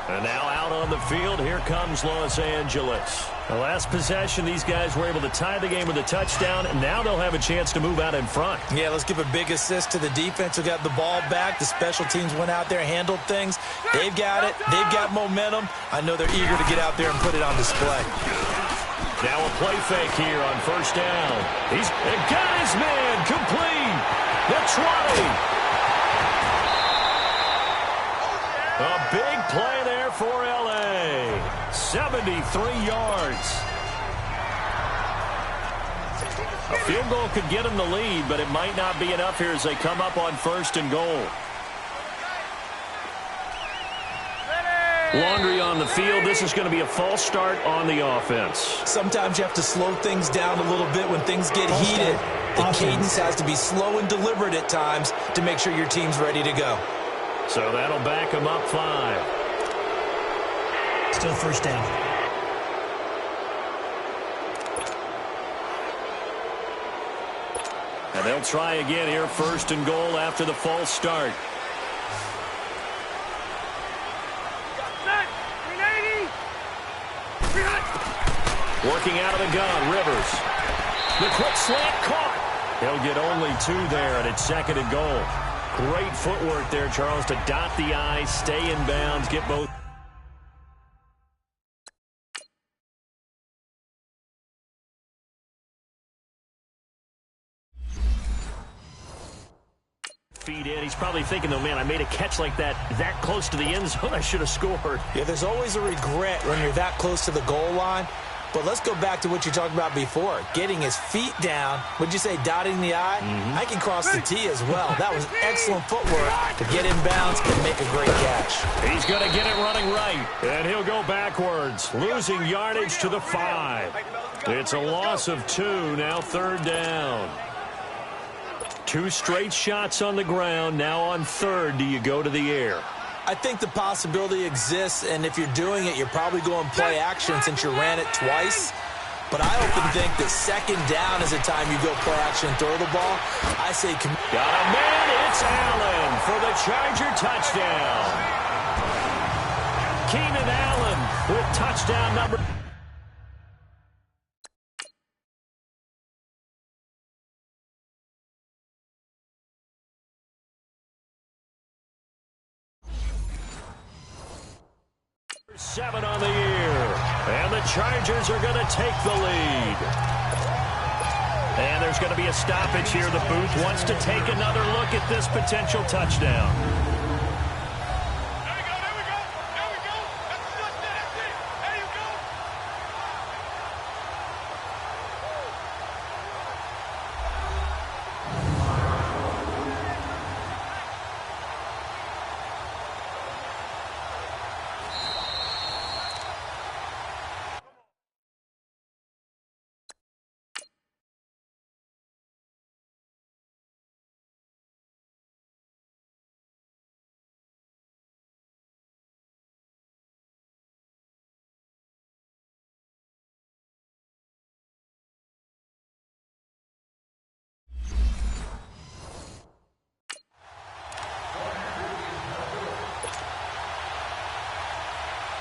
And now out on the field, here comes Los Angeles. The last possession, these guys were able to tie the game with a touchdown, and now they'll have a chance to move out in front. Yeah, let's give a big assist to the defense who got the ball back. The special teams went out there, handled things. They've got it. They've got momentum. I know they're eager to get out there and put it on display. Now a play fake here on 1st down. He's got his man complete. The 20. A big play there for L.A. 73 yards. A field goal could get them the lead, but it might not be enough here as they come up on 1st and goal. Laundry on the field. This is going to be a false start on the offense. Sometimes you have to slow things down a little bit when things get heated. The cadence has to be slow and deliberate at times to make sure your team's ready to go. So that'll back them up 5. Still 1st down. And they'll try again here, 1st and goal after the false start. Working out of the gun, Rivers. The quick slant caught. He'll get only 2 there, and it's 2nd and goal. Great footwork there, Charles, to dot the I, stay in bounds, get both. Feet in. He's probably thinking, though, man, I made a catch like that close to the end zone. I should have scored. Yeah, there's always a regret when you're that close to the goal line. But let's go back to what you talked about before. Getting his feet down. Would you say dotting the I? I can cross the T as well. That was excellent footwork to get in bounds and make a great catch. He's going to get it running right. And he'll go backwards, losing yardage to the 5. It's a loss of 2, now 3rd down. 2 straight shots on the ground. Now on 3rd, do you go to the air? I think the possibility exists, and if you're doing it, you're probably going play action since you ran it twice. But I often think that 2nd down is the time you go play action and throw the ball. I say... Got a man, it's Allen for the Charger touchdown. Keenan Allen with touchdown number... ...7 on the year. And the Chargers are going to take the lead. And there's going to be a stoppage here. The booth wants to take another look at this potential touchdown.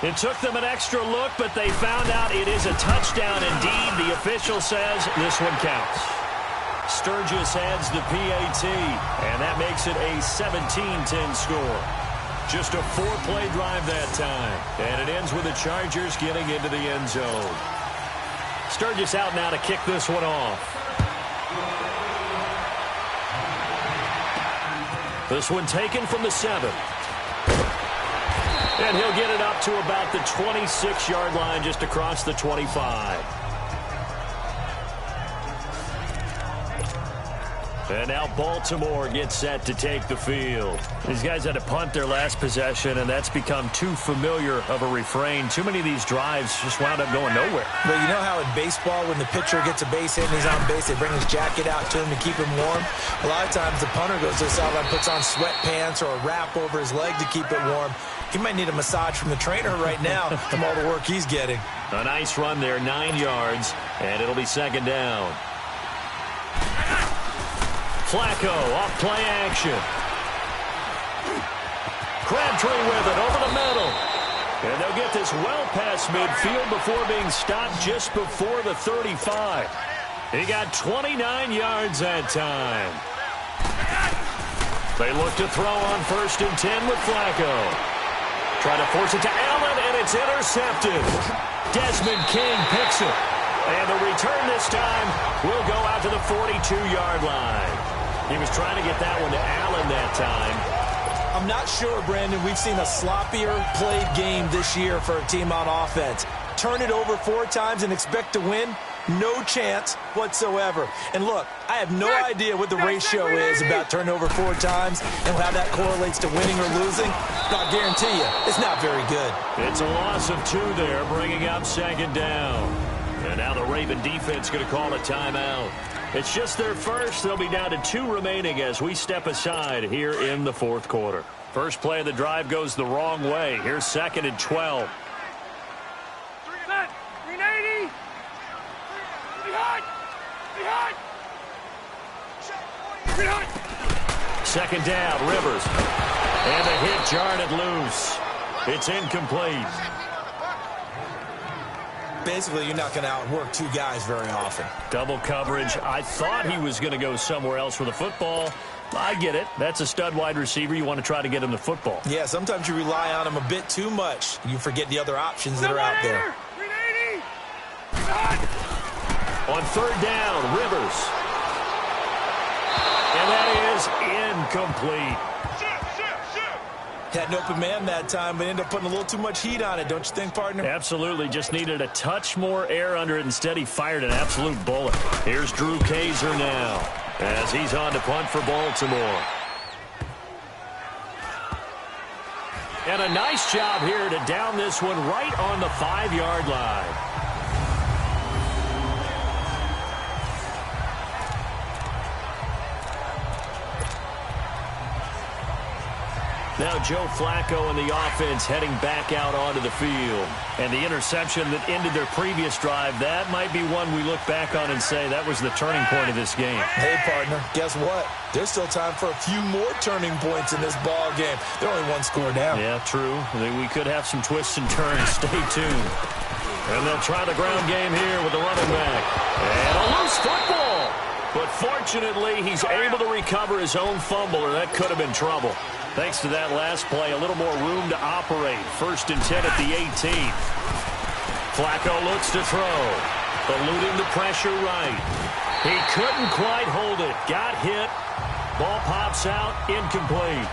It took them an extra look, but they found out it is a touchdown indeed. The official says this one counts. Sturgis adds the PAT, and that makes it a 17-10 score. Just a 4-play drive that time. And it ends with the Chargers getting into the end zone. Sturgis out now to kick this one off. This one taken from the 7. And he'll get it up to about the 26-yard line, just across the 25. And now Baltimore gets set to take the field. These guys had to punt their last possession, and that's become too familiar of a refrain. Too many of these drives just wound up going nowhere. Well, you know how in baseball, when the pitcher gets a base hit and he's on base, they bring his jacket out to him to keep him warm? A lot of times the punter goes to the sideline, puts on sweatpants or a wrap over his leg to keep it warm. He might need a massage from the trainer right now from all the work he's getting. A nice run there, 9 yards, and it'll be second down. Flacco off play action. Crabtree with it over the middle. And they'll get this well past midfield before being stopped just before the 35. He got 29 yards that time. They look to throw on 1st and 10 with Flacco. Try to force it to Allen, and it's intercepted. Desmond King picks it. And the return this time will go out to the 42-yard line. He was trying to get that one to Allen that time. I'm not sure, Brandon, we've seen a sloppier played game this year for a team on offense. Turn it over 4 times and expect to win? No chance whatsoever. And look, I have no idea what the ratio is about turnover 4 times and how that correlates to winning or losing. But I guarantee you, it's not very good. It's a loss of 2 there, bringing up second down. And now the Raven defense going to call a timeout. It's just their first. They'll be down to 2 remaining as we step aside here in the 4th quarter. First play of the drive goes the wrong way. Here's 2nd and 12. 380. Behind. 2nd down, Rivers. And the hit jarred it loose. It's incomplete. Basically, you're not going to outwork 2 guys very often. Double coverage. I thought he was going to go somewhere else with the football. I get it. That's a stud wide receiver. You want to try to get him the football. Yeah, sometimes you rely on him a bit too much. You forget the other options that are out there. 380. On 3rd down, Rivers. And that is incomplete. Had an open man that time, but ended up putting a little too much heat on it, don't you think, partner? Absolutely. Just needed a touch more air under it. Instead, he fired an absolute bullet. Here's Drew Kaiser now as he's on to punt for Baltimore. And a nice job here to down this one right on the 5-yard line. Now Joe Flacco and the offense heading back out onto the field. And the interception that ended their previous drive, that might be one we look back on and say that was the turning point of this game. Hey, partner, guess what? There's still time for a few more turning points in this ball game. They're only 1 score down. Yeah, true. We could have some twists and turns. Stay tuned. And they'll try the ground game here with the running back. And a loose football. But fortunately, he's able to recover his own fumble, or that could have been trouble. Thanks to that last play, a little more room to operate. 1st and 10 at the 18th. Flacco looks to throw. Eluding the pressure right. He couldn't quite hold it. Got hit. Ball pops out. Incomplete.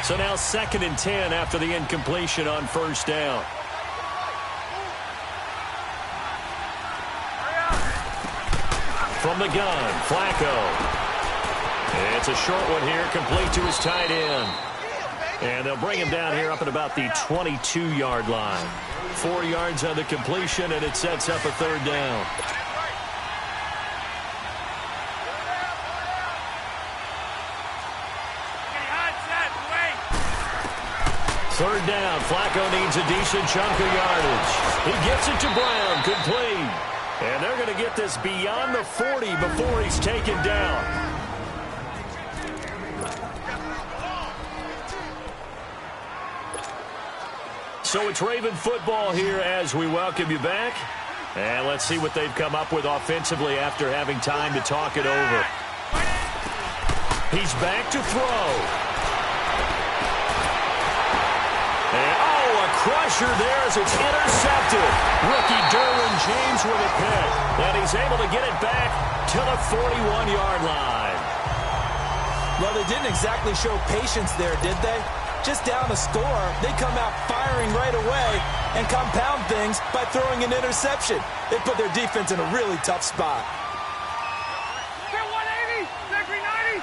So now 2nd and 10 after the incompletion on 1st down. From the gun, Flacco. It's a short one here, complete to his tight end. And they'll bring him down here up at about the 22-yard line. 4 yards on the completion, and it sets up a 3rd down. Third down, Flacco needs a decent chunk of yardage. He gets it to Brown, complete. And they're going to get this beyond the 40 before he's taken down. So it's Raven football here as we welcome you back. And let's see what they've come up with offensively after having time to talk it over. He's back to throw. And, a crusher there as it's intercepted. Rookie Derwin James with a pick. And he's able to get it back to the 41-yard line. Well, they didn't exactly show patience there, did they? Just down a score, they come out firing right away and compound things by throwing an interception. They put their defense in a really tough spot. Get 180, get 390.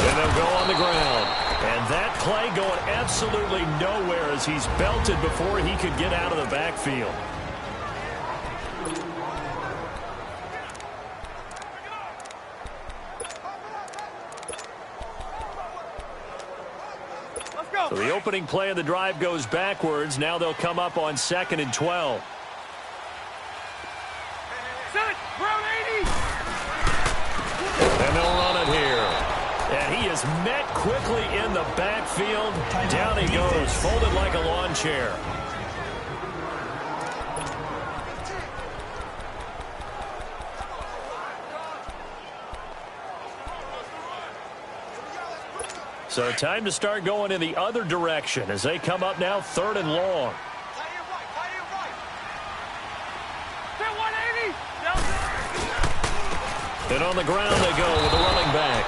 And they'll go on the ground. And that play going absolutely nowhere as he's belted before he could get out of the backfield. So the opening play of the drive goes backwards. Now they'll come up on 2nd and 12. Set, ground 80. And they'll run it here. And he is met quickly in the backfield. Down he goes, folded like a lawn chair. So time to start going in the other direction as they come up now 3rd and long. And on the ground they go with the running back.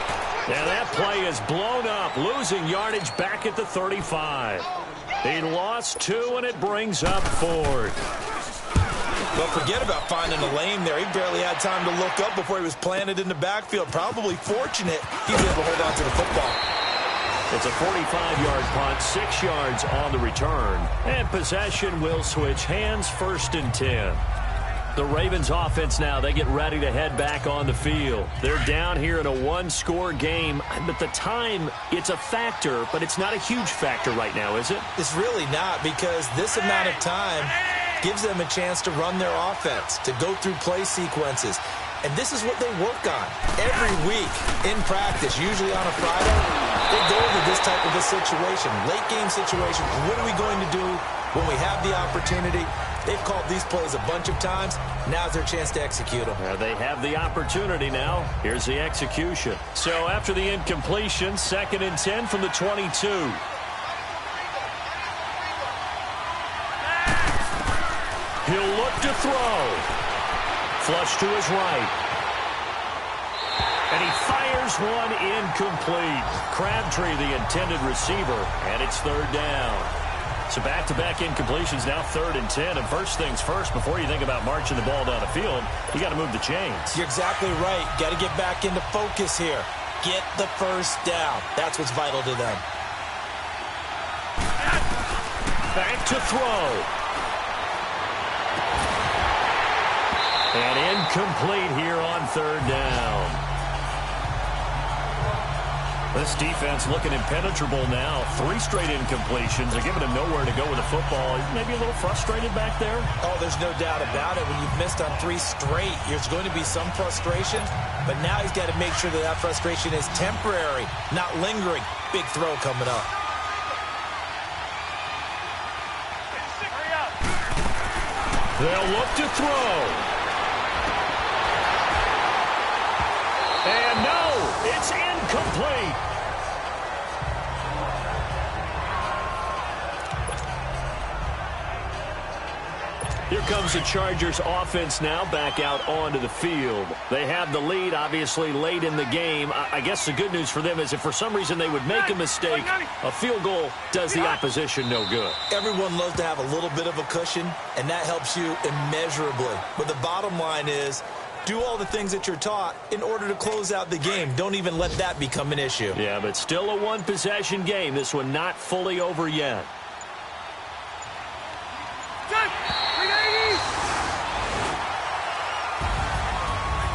And that play is blown up, losing yardage back at the 35. He lost 2, and it brings up 4th. Well, forget about finding a lane there. He barely had time to look up before he was planted in the backfield. Probably fortunate he was able to hold on to the football. It's a 45-yard punt, 6 yards on the return. And possession will switch hands, 1st and 10. The Ravens offense now, they get ready to head back on the field. They're down here in a 1-score game. But the time, it's a factor, but it's not a huge factor right now, is it? It's really not, because this amount of time gives them a chance to run their offense, to go through play sequences. And this is what they work on every week in practice, usually on a Friday. They go over this type of a situation, late game situation. What are we going to do when we have the opportunity? They've called these plays a bunch of times. Now's their chance to execute them. They have the opportunity now. Here's the execution. So after the incompletion, 2nd and 10 from the 22. He'll look to throw. Flush to his right. And he fires one incomplete. Crabtree, the intended receiver, and it's 3rd down. So back-to-back incompletions, now 3rd and 10. And first things first, before you think about marching the ball down the field, you got to move the chains. You're exactly right. Got to get back into focus here. Get the first down. That's what's vital to them. Back to throw. And incomplete here on 3rd down. This defense looking impenetrable now. 3 straight incompletions. They're giving him nowhere to go with the football. Maybe a little frustrated back there? Oh, there's no doubt about it. When you've missed on 3 straight, there's going to be some frustration. But now he's got to make sure that that frustration is temporary, not lingering. Big throw coming up. They'll look to throw. And no, it's incomplete. Here comes the Chargers offense now back out onto the field. They have the lead, obviously, late in the game. I guess the good news for them is if for some reason they would make a mistake, a field goal does the opposition no good. Everyone loves to have a little bit of a cushion, and that helps you immeasurably. But the bottom line is, do all the things that you're taught in order to close out the game. Don't even let that become an issue. Yeah, but still a one-possession game. This one not fully over yet.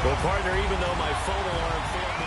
Well, partner, even though my phone alarm failed me...